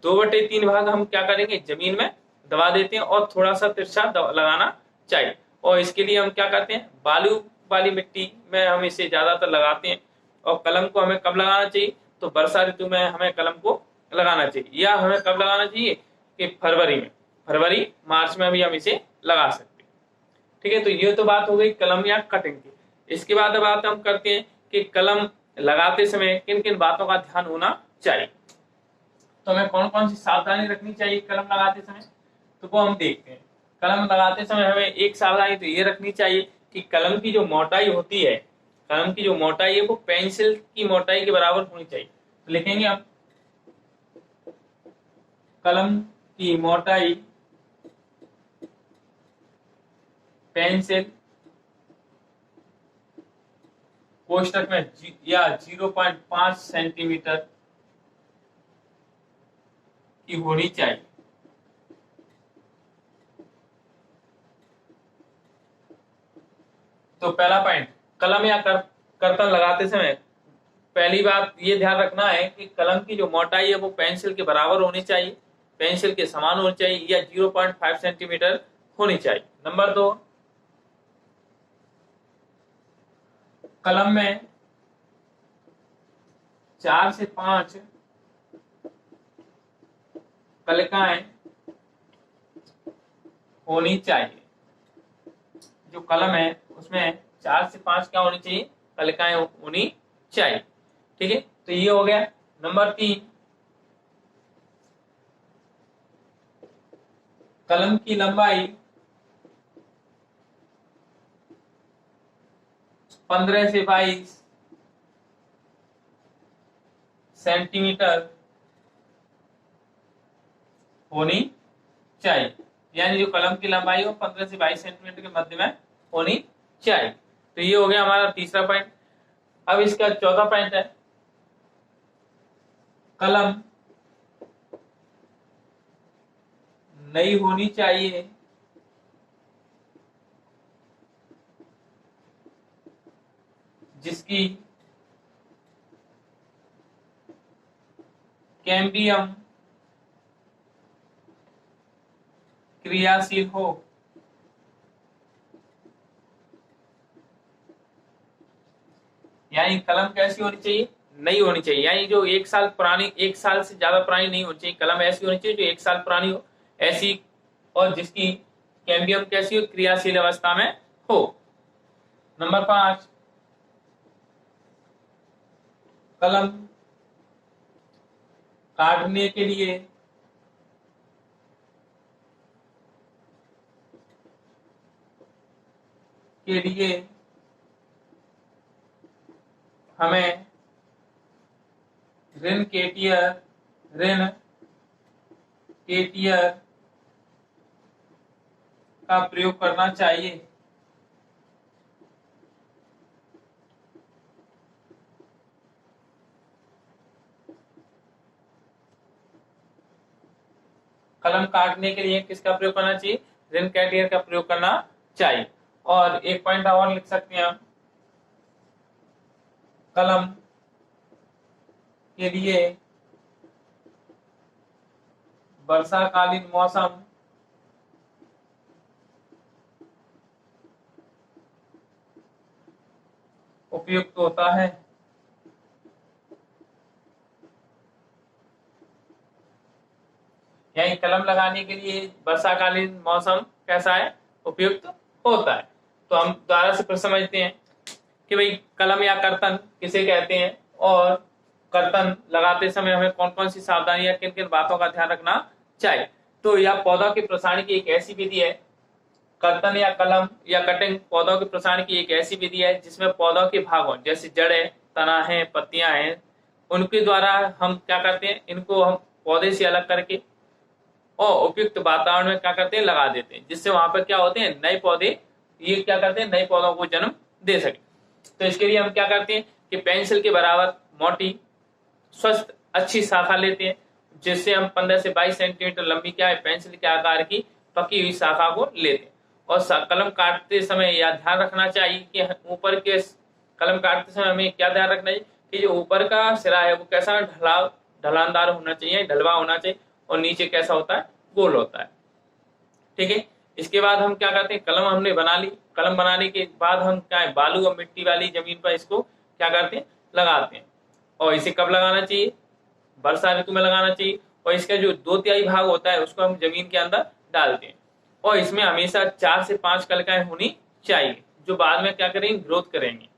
2/3 भाग हम क्या करेंगे, जमीन में दबा देते हैं और थोड़ा सा तिरछा लगाना चाहिए। और इसके लिए हम क्या करते हैं, बालू वाली मिट्टी में हम इसे ज्यादातर लगाते हैं। और कलम को हमें कब लगाना चाहिए, तो वर्षा ऋतु में हमें कलम को लगाना चाहिए, या हमें कब लगाना चाहिए कि फरवरी में, फरवरी मार्च में भी हम इसे लगा सकते हैं। ठीक है, तो ये तो बात हो गई कलम या कटिंग की। इसके बाद बात हम करते हैं कि कलम लगाते समय किन किन बातों का ध्यान होना चाहिए, तो हमें कौन कौन सी सावधानी रखनी चाहिए कलम लगाते समय, तो वो हम देखते हैं। कलम लगाते समय हमें एक सावधानी तो ये रखनी चाहिए कि कलम की जो मोटाई होती है, कलम की जो मोटाई है वो पेंसिल की मोटाई के बराबर होनी चाहिए। तो लिखेंगे हम, कलम की मोटाई पेंसिल कोष्ठक में या 0.5 सेंटीमीटर की होनी चाहिए। तो पहला पॉइंट, कलम या कर्तन लगाते समय पहली बात ये ध्यान रखना है कि कलम की जो मोटाई है वो पेंसिल के बराबर होनी चाहिए, पेंसिल के समान होनी चाहिए, या 0.5 सेंटीमीटर होनी चाहिए। नंबर 2, कलम में 4 से 5 कलिकाएं होनी चाहिए। जो कलम है उसमें 4 से 5 क्या होनी चाहिए, कलिकाएं होनी चाहिए। ठीक है, तो ये हो गया। नंबर 3, कलम की लंबाई 15 से 22 सेंटीमीटर होनी चाहिए, यानी जो कलम की लंबाई हो 15 से 22 सेंटीमीटर के मध्य में होनी चाहिए। तो ये हो गया हमारा तीसरा पॉइंट। अब इसका चौथा पॉइंट है, कलम नई होनी चाहिए जिसकी कैम्बियम क्रियाशील हो। यानी कलम कैसी होनी चाहिए, नई होनी चाहिए, यानी जो 1 साल पुरानी, 1 साल से ज्यादा पुरानी नहीं होनी चाहिए। कलम ऐसी होनी चाहिए जो 1 साल पुरानी हो, ऐसी, और जिसकी कैम्बियम कैसी हो, क्रियाशील अवस्था में हो। नंबर 5, कलम काटने के लिए हमें ऋण केटियर का प्रयोग करना चाहिए। कलम काटने के लिए किसका प्रयोग करना चाहिए, ऋण कैटियर का प्रयोग करना चाहिए। और एक पॉइंट और लिख सकते हैं हम, कलम के लिए वर्षाकालीन मौसम उपयुक्त होता है। यानी कलम लगाने के लिए वर्षाकालीन मौसम कैसा है, उपयुक्त होता है। तो हम दोबारा से प्रश्न समझते हैं कि भाई कलम या कर्तन किसे कहते हैं, और कर्तन लगाते समय हमें कौन कौन सी सावधानियां, किन किन बातों का ध्यान रखना चाहिए। तो यह पौधा के प्रसारण की एक ऐसी विधि है कर्तन या कलम या कटिंग पौधों के प्रसारण की एक ऐसी विधि है जिसमें पौधों के भागों जैसे जड़ें, तना है, पत्तियां हैं, उनके द्वारा हम क्या करते हैं, इनको हम पौधे से अलग करके और उपयुक्त वातावरण में क्या करते हैं, लगा देते हैं, जिससे वहां पर क्या होते हैं, नए पौधे, ये क्या करते हैं, नए पौधों को जन्म दे सके। तो इसके लिए हम क्या करते हैं कि पेंसिल के बराबर मोटी स्वस्थ अच्छी शाखा लेते हैं, जिससे हम 15 से 22 सेंटीमीटर लंबी क्या है, पेंसिल के आकार की पकी हुई शाखा को लेते हैं। और कलम काटते समय यह ध्यान रखना चाहिए कि ऊपर के कलम काटते समय हमें क्या ध्यान रखना चाहिए कि जो ऊपर का सिरा है वो कैसा ढलानदार होना चाहिए, ढलवा होना चाहिए, और नीचे कैसा होता है, गोल होता है। ठीक है। इसके बाद हम क्या करते हैं, कलम हमने बना ली, कलम बनाने के बाद हम क्या है, बालू और मिट्टी वाली जमीन पर इसको क्या करते हैं, लगाते हैं। और इसे कब लगाना चाहिए, वर्षा ऋतु में लगाना चाहिए। और इसका जो 2/3 भाग होता है उसको हम जमीन के अंदर डालते हैं, और इसमें हमेशा 4 से 5 कलिकाएं होनी चाहिए, जो बाद में क्या करेंगे, ग्रोथ करेंगे।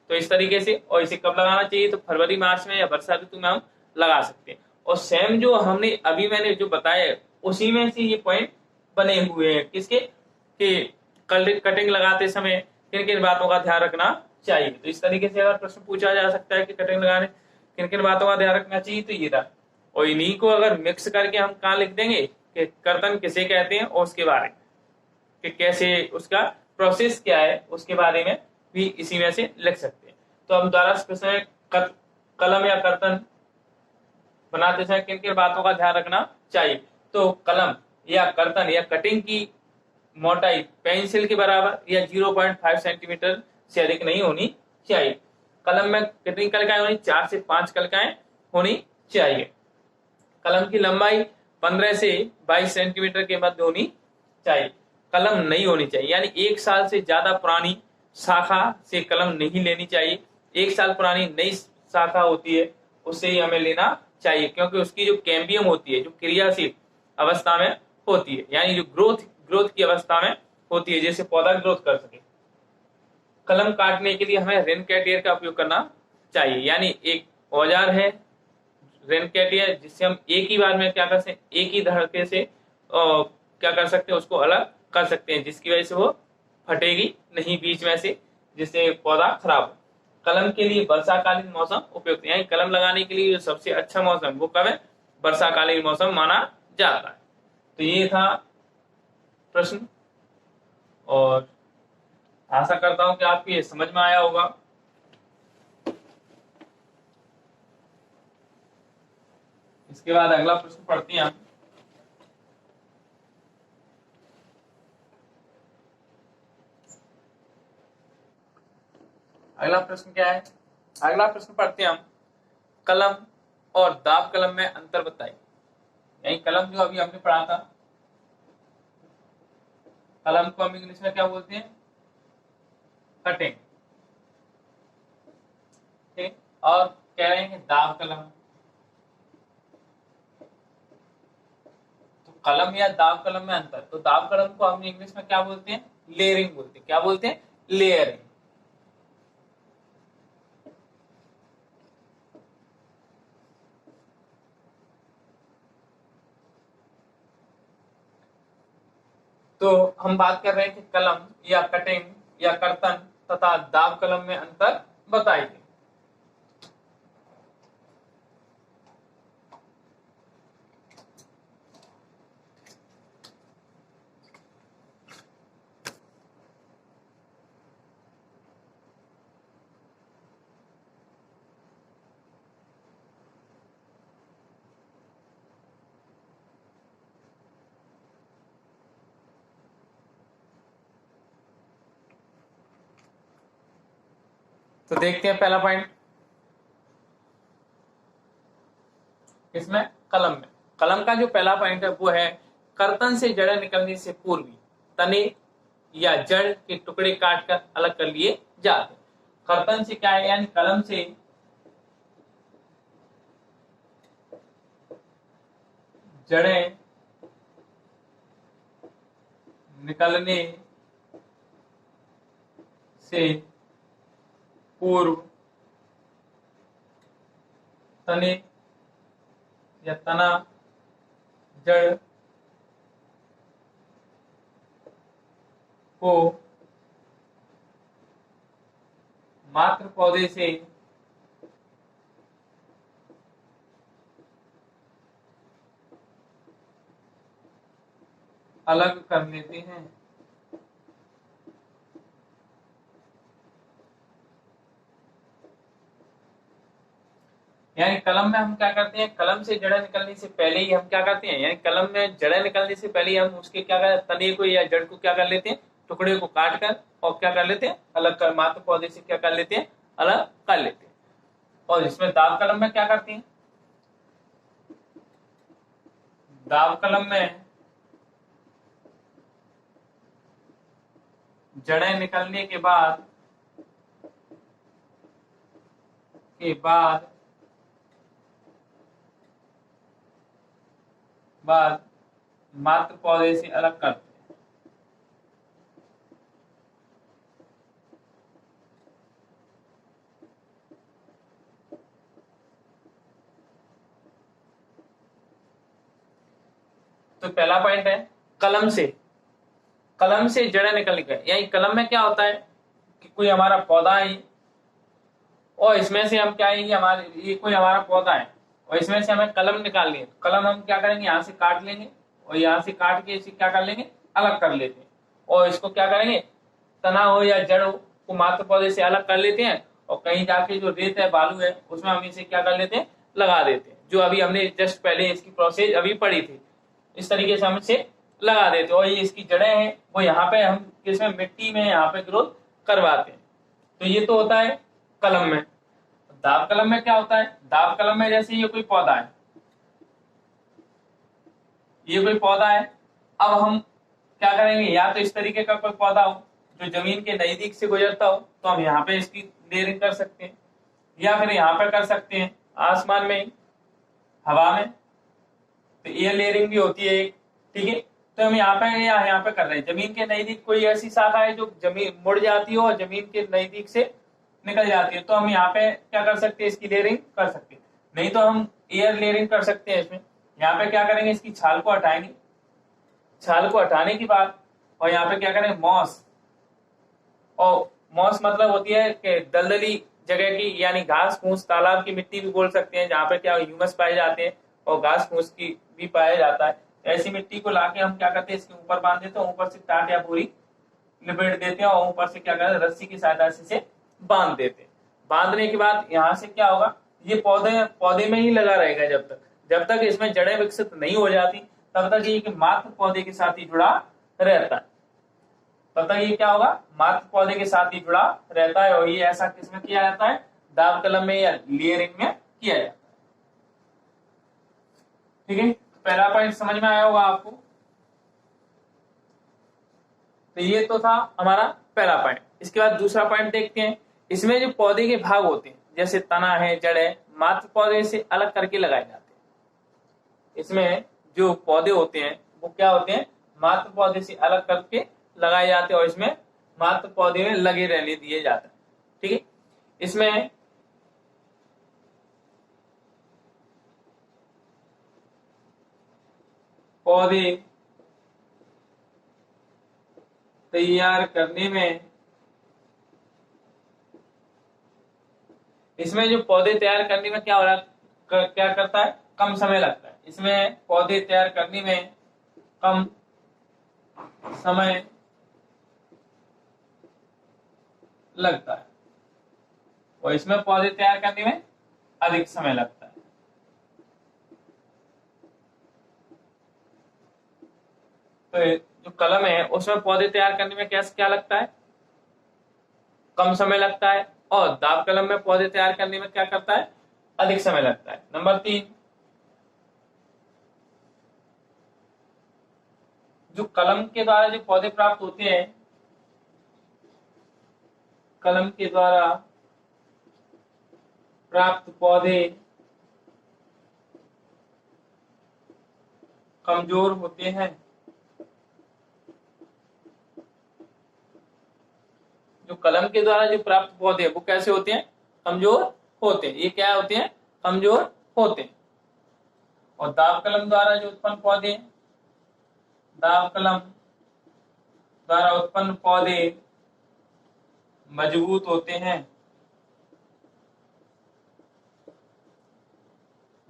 तो इस तरीके से, और इसे कब लगाना चाहिए, तो फरवरी मार्च में या वर्षा ऋतु में हम लगा सकते हैं। और सेम जो हमने अभी मैंने जो बताया है उसी में से ये पॉइंट बने हुए हैं, किसके, कि कटिंग लगाते समय किन किन बातों का ध्यान रखना चाहिए। तो इस तरीके से अगर प्रश्न पूछा जा सकता है कि कटिंग लगाने किन किन बातों का ध्यान रखना चाहिए, तो ये था। और इन्हीं को अगर मिक्स करके हम कहाँ लिख देंगे कि कर्तन किसे कहते हैं और उसके बारे में, कि कैसे उसका प्रोसेस क्या है, उसके बारे में भी इसी में से लिख सकते हैं। तो हम दोबारा प्रश्न में कलम या कर्तन बनाते समय किन किन बातों का ध्यान रखना चाहिए। तो कलम या कर्तन या कटिंग की मोटाई पेंसिल के बराबर या 0.5 सेंटीमीटर से अधिक नहीं होनी चाहिए। कलम में कितनी कलिकाएं होनी, 4 से 5 कलिकाएं होनी चाहिए। कलम की लंबाई 15 से 22 सेंटीमीटर के मध्य होनी चाहिए। कलम नहीं होनी चाहिए, यानी 1 साल से ज्यादा पुरानी शाखा से कलम नहीं लेनी चाहिए। 1 साल पुरानी नई शाखा होती है उससे ही हमें लेना चाहिए, क्योंकि उसकी जो कैम्बियम होती है, जो क्रियाशील अवस्था में होती है, यानी जो ग्रोथ की अवस्था में होती है, जैसे पौधा ग्रोथ कर सके। कलम काटने के लिए हमें रेन कैटियर का उपयोग करना चाहिए, यानी एक औजार है रेन कैटियर, जिससे हम एक ही बार में क्या कर सकते, एक ही धड़के से क्या कर सकते हैं, उसको अलग कर सकते हैं, जिसकी वजह से वो फटेगी नहीं बीच में से, जिससे पौधा खराब हो। कलम के लिए वर्षाकालीन मौसम उपयुक्त, यानी कलम लगाने के लिए जो सबसे अच्छा मौसम वो कब है, वर्षाकालीन मौसम माना जाता है। तो ये था प्रश्न, और आशा करता हूं कि आपको ये समझ में आया होगा। इसके बाद अगला प्रश्न पढ़ते हैं हम। अगला प्रश्न क्या है, अगला प्रश्न पढ़ते हैं हम, कलम और दाब कलम में अंतर बताइए। यही कलम जो अभी हमने पढ़ा था, कलम को हम इंग्लिश में क्या बोलते हैं, कटिंग, ठीक। और कह रहे हैं कि दाब कलम, तो कलम या दाब कलम में अंतर, तो दाब कलम को हम इंग्लिश में क्या बोलते हैं, लेयरिंग बोलते हैं। क्या बोलते हैं, लेयरिंग। तो हम बात कर रहे हैं कि कलम या कटिंग या कर्तन तथा दाब कलम में अंतर बताइए। तो देखते हैं पहला पॉइंट, इसमें कलम में, कलम का जो पहला पॉइंट है वो है, कर्तन से जड़ें निकलने से पूर्व तने या जड़ के टुकड़े काटकर अलग कर लिए जाते। कर्तन से क्या है, यानी कलम से जड़ें निकलने से पूर्व तने या तना, जड़ को मात्र पौधे से अलग कर लेते हैं। यानी कलम में हम क्या करते हैं, कलम से जड़ें निकलने से पहले ही हम क्या करते हैं, यानी कलम में जड़ें निकलने से पहले ही हम उसके क्या कर तने को या जड़ को क्या कर लेते हैं, टुकड़े को काट कर और क्या कर लेते हैं, अलग कर मात्र पौधे से क्या कर लेते हैं, अलग कर लेते हैं। और इसमें दाब कलम में क्या करते हैं, दाब कलम में जड़ें निकलने के बाद मात्र पौधे से अलग करते हैं। तो पहला पॉइंट है कलम से जड़ें निकलने का, यानी कलम में क्या होता है कि कोई हमारा पौधा है और इसमें से हम क्या है, ये कोई हमारा पौधा है और इसमें से हमें कलम निकालनी है। कलम हम क्या करेंगे, यहाँ से काट लेंगे और यहाँ से काट के इसे क्या कर लेंगे, अलग कर लेते हैं। और इसको क्या करेंगे, तना हो या जड़ हो को मात्र पौधे से अलग कर लेते हैं और कहीं जाके जो रेत है, बालू है, उसमें हम इसे क्या कर लेते हैं, लगा देते हैं। जो अभी हमने जस्ट पहले इसकी प्रोसेस अभी पढ़ी थी, इस तरीके से हम इसे लगा देते हैं। और ये इसकी जड़ें हैं वो यहाँ पे हम किसमें, मिट्टी में यहाँ पे ग्रोथ करवाते हैं। तो ये तो होता है कलम में। दाब कलम में क्या होता है, दाब कलम में जैसे ये कोई पौधा है, ये कोई पौधा है, अब हम क्या करेंगे, या तो इस तरीके का कोई पौधा हो जो जमीन के नजदीक से गुजरता हो तो हम यहाँ पे इसकी लेयरिंग कर सकते हैं, या फिर यहाँ पे कर सकते हैं आसमान में, हवा में, तो एयर लेयरिंग भी होती है एक, ठीक है। तो हम यहाँ पे या यहाँ पे कर रहे हैं, जमीन के नजदीक कोई ऐसी शाखा है जो जमीन मुड़ जाती हो और जमीन के नजदीक से निकल जाती है, तो हम यहाँ पे क्या कर सकते हैं, इसकी लेयरिंग कर सकते हैं। नहीं तो हम एयर लेयरिंग कर सकते हैं। इसमें यहाँ पे क्या करेंगे, इसकी छाल को हटाएंगे, छाल को हटाने के बाद और यहाँ पे क्या करेंगे, मॉस, और मॉस मतलब होती है कि दलदली जगह की, यानी घास फूस, तालाब की मिट्टी भी बोल सकते हैं, जहाँ पे क्या ह्यूमस पाए जाते हैं और घास फूस की भी पाया जाता है। ऐसी मिट्टी को लाके हम क्या करते हैं, इसके ऊपर बांध देते हैं, ऊपर से टाट या पूरी लिपेट देते हैं और ऊपर से क्या करते हैं, रस्सी की सहायता से बांध देते हैं। बांधने के बाद यहाँ से क्या होगा, ये पौधे में ही लगा रहेगा जब तक इसमें जड़ें विकसित नहीं हो जाती, तब तक ये मात्र पौधे के साथ ही जुड़ा रहता है। तब तक ये क्या होगा, मात्र पौधे के साथ ही जुड़ा रहता है। और ये ऐसा किसमें किया जाता है, दाब कलम में या लेयरिंग में किया जाता है। ठीक है, पहला पॉइंट समझ में आया होगा आपको। तो ये तो था हमारा पहला पॉइंट। इसके बाद दूसरा पॉइंट देखते हैं। इसमें जो पौधे के भाग होते हैं, जैसे तना है, जड़ है, मात्र पौधे से अलग करके लगाए जाते हैं। इसमें जो पौधे होते हैं वो क्या होते हैं, मात्र पौधे से अलग करके लगाए जाते हैं और इसमें मात्र पौधे में लगे रहने दिए जाते हैं। ठीक है, इसमें पौधे तैयार करने में, इसमें जो पौधे तैयार करने में क्या हो रहा क्या करता है, कम समय लगता है। इसमें पौधे तैयार करने में कम समय लगता है और इसमें पौधे तैयार करने में अधिक समय लगता है। तो जो कलम है उसमें पौधे तैयार करने में क्या लगता है, कम समय लगता है, और दाब कलम में पौधे तैयार करने में क्या करता है, अधिक समय लगता है। नंबर 3, जो कलम के द्वारा जो पौधे प्राप्त होते हैं, कलम के द्वारा प्राप्त पौधे कमजोर होते हैं। जो कलम के द्वारा जो प्राप्त पौधे हैं वो कैसे होते हैं, कमजोर होते हैं। ये क्या होते हैं, कमजोर होते हैं। और दाब कलम द्वारा जो उत्पन्न पौधे, दाब कलम द्वारा उत्पन्न पौधे मजबूत होते हैं।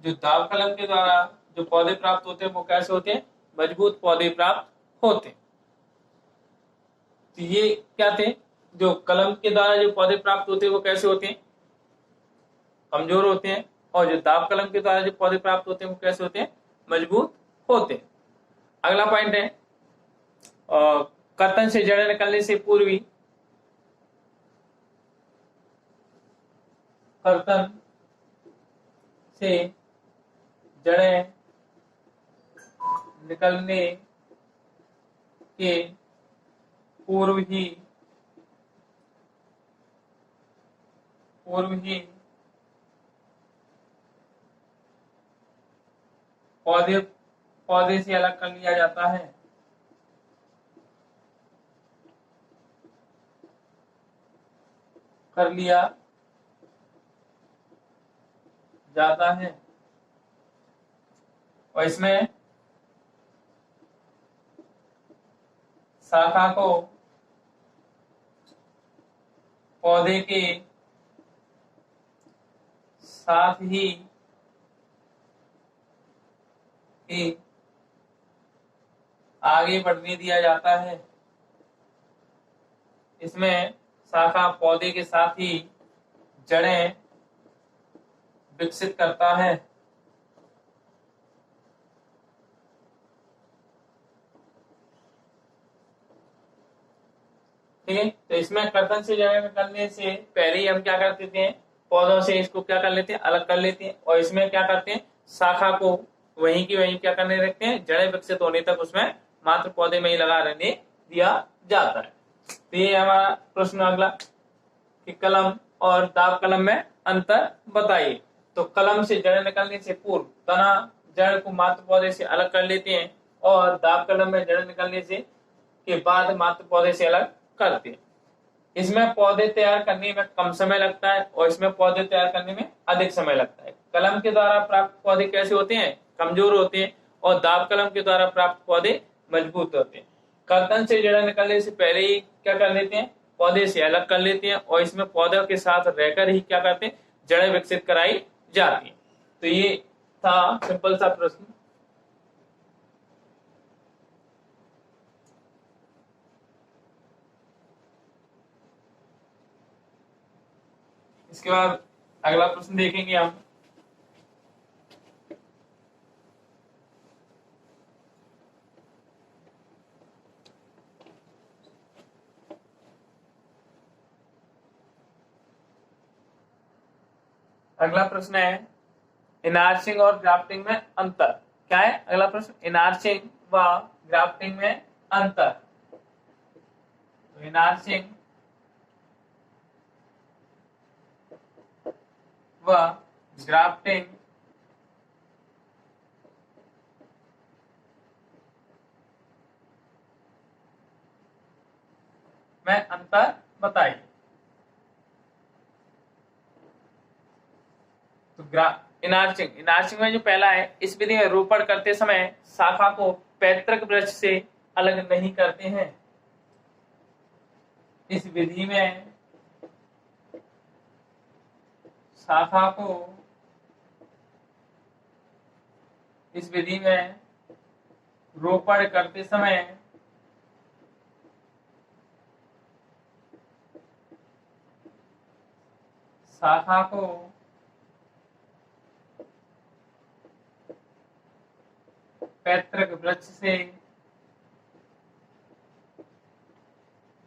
जो दाब कलम के द्वारा जो पौधे प्राप्त होते हैं वो कैसे होते हैं? मजबूत पौधे प्राप्त होते हैं। तो ये क्या थे? जो कलम के द्वारा जो पौधे प्राप्त होते हैं वो कैसे होते हैं? कमजोर होते हैं। और जो दाब कलम के द्वारा जो पौधे प्राप्त होते हैं वो कैसे होते हैं? मजबूत होते हैं। अगला पॉइंट है कर्तन से जड़ें निकलने से पूर्व ही कर्तन से जड़ें निकलने के पूर्व ही पौधे से अलग कर लिया जाता है। और इसमें शाखा को पौधे के साथ ही आगे बढ़ने दिया जाता है। इसमें शाखा पौधे के साथ ही जड़ें विकसित करता है। ठीक है, तो इसमें कर्तन से जड़ें निकलने से पहले ही हम क्या कर देते हैं? पौधों से इसको क्या कर लेते हैं? अलग कर लेते हैं। और इसमें क्या करते हैं? शाखा को वहीं की वहीं क्या करने रखते हैं? जड़ें विकसित होने तक उसमें मात्र पौधे में ही लगा रहने दिया जाता है। तो ये हमारा प्रश्न अगला कि कलम और दाब कलम में अंतर बताइए। तो कलम से जड़ें निकलने से पूर्व तना जड़ को मात्र पौधे से अलग कर लेते हैं और दाब कलम में जड़ें निकलने से के बाद मात्र पौधे से अलग करते हैं। इसमें पौधे तैयार करने में कम समय लगता है और इसमें पौधे तैयार करने में अधिक समय लगता है। कलम के द्वारा प्राप्त पौधे कैसे होते हैं? कमजोर होते हैं। और दाब कलम के द्वारा प्राप्त पौधे मजबूत होते हैं। कर्तन से जड़ें निकलने से पहले ही क्या कर लेते हैं? पौधे से अलग कर लेते हैं और इसमें पौधों के साथ रहकर ही क्या करते हैं? जड़ें विकसित कराई जाती हैं। तो ये था सिंपल सा प्रश्न। इसके बाद अगला प्रश्न देखेंगे हम। अगला प्रश्न है इनार्चिंग और ग्राफ्टिंग में अंतर। क्या है अगला प्रश्न? इनार्चिंग व ग्राफ्टिंग में अंतर। तो इनार्चिंग व ग्राफ्टिंग में अंतर बताइए। तो इनार्चिंग में जो पहला है, इस विधि में रोपण करते समय शाखा को पैतृक वृक्ष से अलग नहीं करते हैं। इस विधि में शाखा को रोपण करते समय शाखा को पैतृक वृक्ष से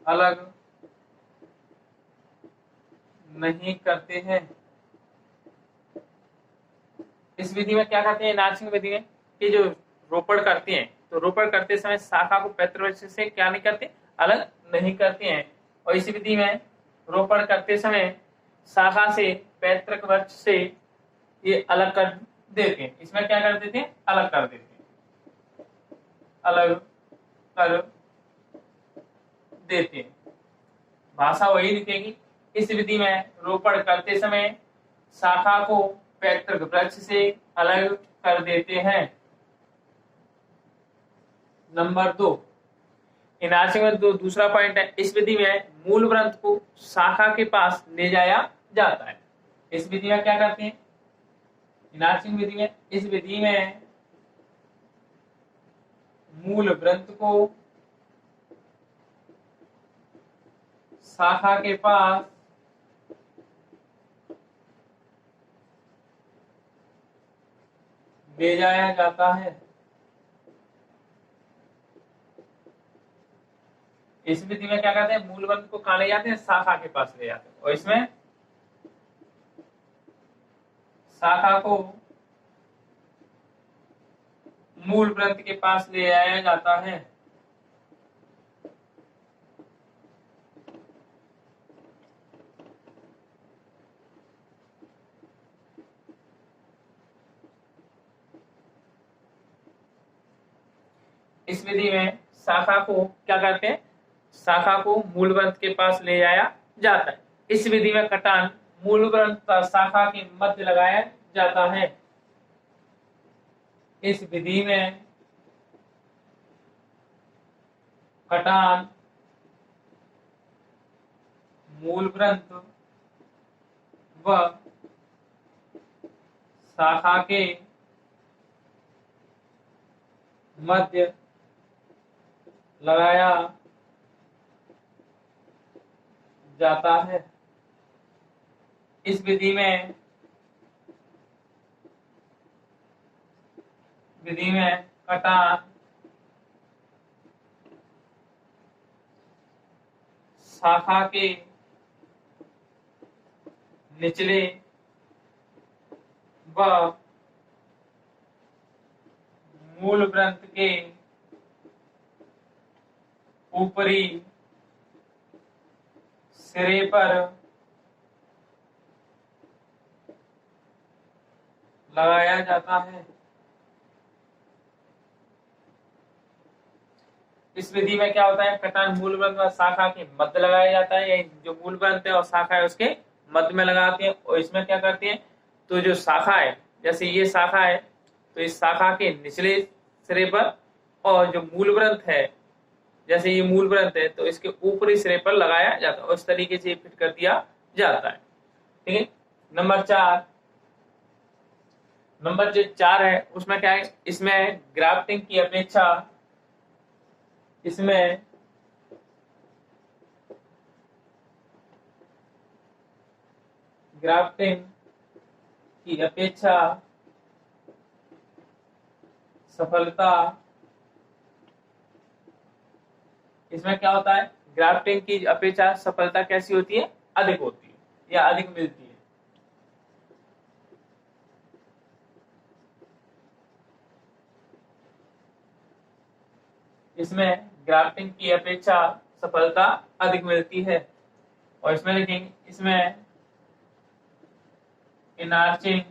अलग नहीं करते हैं। इस विधि में क्या करते हैं? इनार्चिंग विधि में कि जो रोपण करते हैं तो रोपण करते समय शाखा को पैतृक वृक्ष से क्या नहीं करते? अलग नहीं करते हैं। और इस विधि में रोपण करते समय शाखा से पैतृक वृक्ष से ये अलग कर देते हैं। इसमें क्या कर देते हैं? अलग कर देते हैं। अलग कर देते हैं। भाषा वही दिखेगी। इस विधि में रोपण करते समय शाखा को पैतृक वृक्ष से अलग कर देते हैं। नंबर 2, इनार्चिंग में दूसरा पॉइंट है, इस विधि में मूल ग्रंथ को शाखा के पास ले जाया जाता है। इस विधि में क्या करते हैं, इनार्चिंग विधि में, इस विधि में मूल ग्रंथ को शाखा के पास ले जाया जाता है। इस विधि में क्या करते हैं, मूल ग्रंथ को कहां ले जाते हैं, शाखा के पास ले जाते हैं, और इसमें शाखा को मूल ग्रंथ के पास ले आया जाता है। इस विधि में शाखा को क्या करते हैं, शाखा को मूल ग्रंथ के पास ले जाया जाता है। इस विधि में कटान मूल ग्रंथ तथा शाखा के मध्य लगाया जाता है। इस विधि में कटान मूल ग्रंथ व शाखा के मध्य लगाया जाता है। इस विधि में कटान शाखा के निचले व मूल ग्रंथ के ऊपरी सिरे पर लगाया जाता है। इस विधि में क्या होता है, कटान मूल ग्रंथ और शाखा के मध्य लगाया जाता है, यानी जो मूल ग्रंथ है और शाखा है उसके मध्य में लगाते हैं। और इसमें क्या करते हैं, तो जो शाखा है, जैसे ये शाखा है तो इस शाखा के निचले सिरे पर, और जो मूल ग्रंथ है, जैसे ये मूल ग्रंथ है तो इसके ऊपरी सिरे पर लगाया जाता है, उस तरीके से फिट कर दिया जाता है। ठीक है। नंबर जो 4 है उसमें क्या है, इसमें ग्राफ्टिंग की अपेक्षा सफलता, इसमें क्या होता है, ग्राफ्टिंग की अपेक्षा सफलता कैसी होती है, अधिक होती है या अधिक मिलती है। इसमें ग्राफ्टिंग की अपेक्षा सफलता अधिक मिलती है। और इसमें लिखेंगे, इसमें इनार्चिंग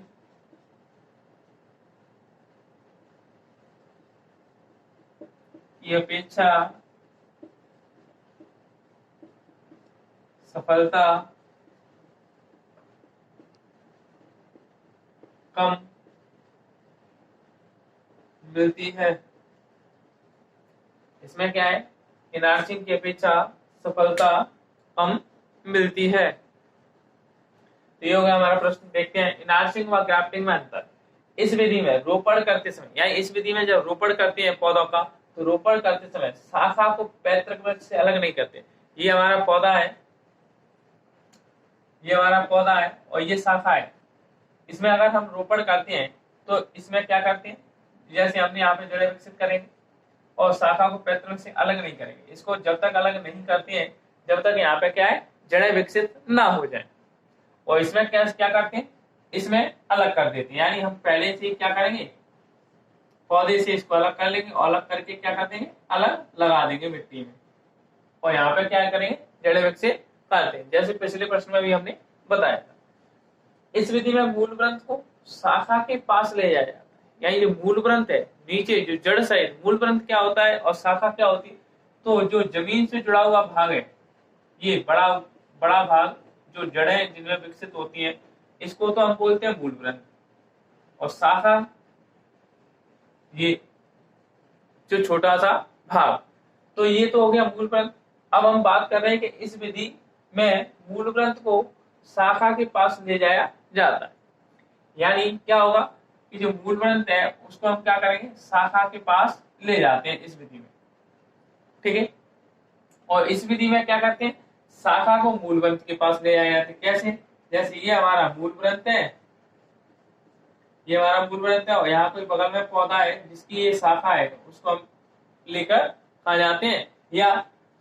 की अपेक्षा सफलता कम मिलती है। इसमें क्या है, इनार्चिंग की अपेक्षा सफलता कम मिलती है। तो ये हो गया हमारा प्रश्न। देखते हैं इनार्चिंग व ग्राफ्टिंग में अंतर। इस विधि में रोपण करते समय, यानी इस विधि में जब रोपण करते हैं पौधों का, तो रोपण करते समय शाखा को पैतृक वृक्ष से अलग नहीं करते। ये हमारा पौधा है, और ये शाखा है। इसमें अगर हम रोपण करते हैं तो इसमें क्या करते हैं, जैसे हमने यहाँ पे जड़ें विकसित करेंगे और शाखा को पैतृक से अलग नहीं करेंगे। इसको जब तक अलग नहीं करते हैं जब तक यहाँ पे क्या है, जड़ें विकसित ना हो जाए। और इसमें क्या करते हैं, इसमें अलग कर देते हैं, यानी हम पहले से क्या करेंगे, पौधे से इसको अलग कर लेंगे और अलग करके क्या कर देंगे, अलग लगा देंगे मिट्टी में। और यहाँ पे क्या करेंगे, जड़ें विकसित करते हैं, जैसे पिछले प्रश्न में भी हमने बताया था। इस विधि में मूल ग्रंथ को शाखा के पास ले जाया जाता है, यानी जो मूल ग्रंथ है, नीचे जो जड़ सहित मूल ग्रंथ क्या होता है और शाखा क्या होती है, तो जो जमीन से जुड़ा हुआ भाग है, ये बड़ा भाग, जो जड़ें जिनमें विकसित होती हैं, इसको तो हम बोलते हैं मूल ग्रंथ। और शाखा ये जो छोटा सा भाग, तो ये तो हो गया मूल ग्रंथ। अब हम बात कर रहे हैं कि इस विधि में मूल ग्रंथ को शाखा के पास ले जाया जाता है। यानी क्या होगा कि जो मूल ग्रंथ है उसको हम क्या करेंगे, शाखा के पास ले जाते हैं इस विधि में, ठीक है। और इस विधि में क्या करते हैं, शाखा को मूल ग्रंथ के पास ले जाया जाते हैं। कैसे, जैसे ये हमारा मूल ग्रंथ है, ये हमारा मूल ग्रंथ है और यहाँ कोई बगल में पौधा है जिसकी ये शाखा है, उसको हम लेकर कहा जाते हैं, या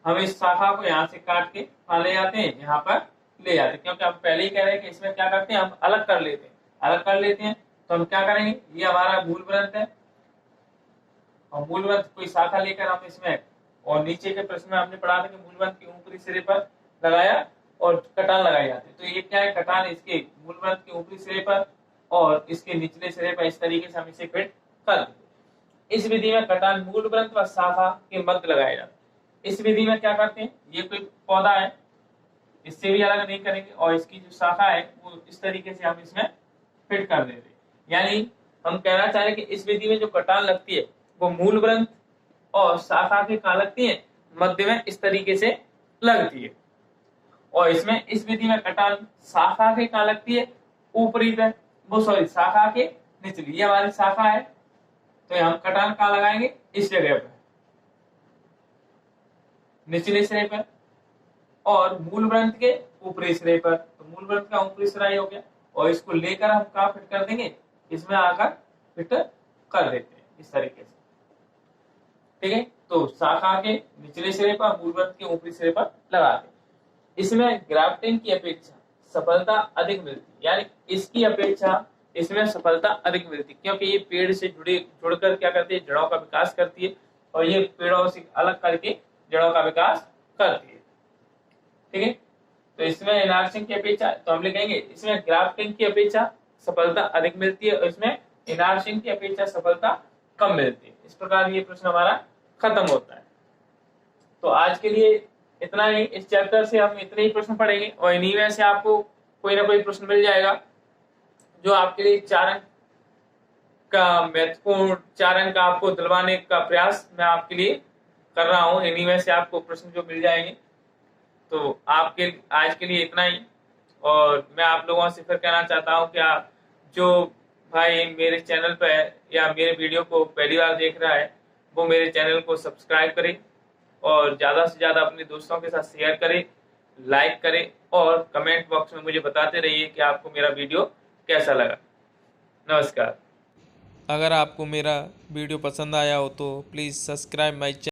हम इस शाखा को यहाँ से काट के कहाँ ले जाते हैं, यहाँ पर ले जाते हैं। क्योंकि हम पहले ही कह रहे हैं कि इसमें क्या करते हैं, हम अलग कर लेते हैं, अलग कर लेते हैं। तो हम क्या करेंगे, ये हमारा मूल ग्रंथ है और मूल ग्रंथ कोई शाखा लेकर हम इसमें, और नीचे के प्रश्न में हमने पढ़ा था कि मूल ग्रंथ के ऊपरी सिरे पर लगाया और कटान लगाई जाती है। तो ये क्या है, कटान इसके मूल ग्रंथ के ऊपरी सिरे पर और इसके निचले सिरे पर इस तरीके से हम इसे फिट कर देते। इस विधि में कटान मूल ग्रंथ व शाखा के मध्य लगाया जाता है। इस विधि में क्या करते हैं, ये कोई पौधा है, इससे भी अलग नहीं करेंगे और इसकी जो शाखा है वो इस तरीके से हम इसमें फिट कर देते हैं। यानी हम कहना चाह रहे हैं कि इस विधि में जो कटान लगती है वो मूल ग्रंथ और शाखा के कहाँ लगती है, मध्य में इस तरीके से लगती है। और इसमें इस विधि में कटान शाखा के कहाँ लगती है, ऊपरी पे, वो सॉरी शाखा के निचली, ये हमारी शाखा है तो हम कटान कहाँ लगाएंगे, इस जगह पर, निचले सिरे पर, और मूल ग्रंथ के ऊपरी सिरे पर। तो मूल ग्रंथ का ऊपरी सिरा हो गया और इसको लेकर हम कहाँ फिट कर देंगे, इसमें आकर फिट कर देते हैं इस तरीके से, ठीक है। तो शाखा के निचले सिरे पर, मूल ग्रंथ के ऊपरी सिरे पर लगाते हैं। इसमें ग्राफ्टिंग की अपेक्षा सफलता अधिक मिलती है, यानी इसकी अपेक्षा इसमें सफलता अधिक मिलती है, क्योंकि ये पेड़ से जुड़कर क्या करती है, जड़ों का विकास करती है और ये पेड़ों से अलग करके जड़ों का विकास करती है, ठीक है। तो इसमें इनार्चिंग की अपेक्षा, तो हम लिखेंगे इसमें ग्राफ्टिंग की अपेक्षा सफलता अधिक मिलती है और इसमें इनार्चिंग की अपेक्षा सफलता कम मिलती है। इस प्रकार ये प्रश्न हमारा खत्म होता है। तो आज के लिए इतना ही, इस चैप्टर से हम इतने ही प्रश्न पढ़ेंगे और इन्हीं में से आपको कोई ना कोई प्रश्न मिल जाएगा जो आपके लिए 4 अंक का महत्वपूर्ण 4 अंक आपको दिलवाने का प्रयास मैं आपके लिए कर रहा हूँ। इन्हीं में से आपको प्रश्न जो मिल जाएंगे। तो आपके आज के लिए इतना ही, और मैं आप लोगों से फिर कहना चाहता हूँ कि आप जो भाई मेरे चैनल पर या मेरे वीडियो को पहली बार देख रहा है वो मेरे चैनल को सब्सक्राइब करे और ज़्यादा से ज़्यादा अपने दोस्तों के साथ शेयर करें, लाइक करें और कमेंट बॉक्स में मुझे बताते रहिए कि आपको मेरा वीडियो कैसा लगा। नमस्कार। अगर आपको मेरा वीडियो पसंद आया हो तो प्लीज़ सब्सक्राइब माई चैनल।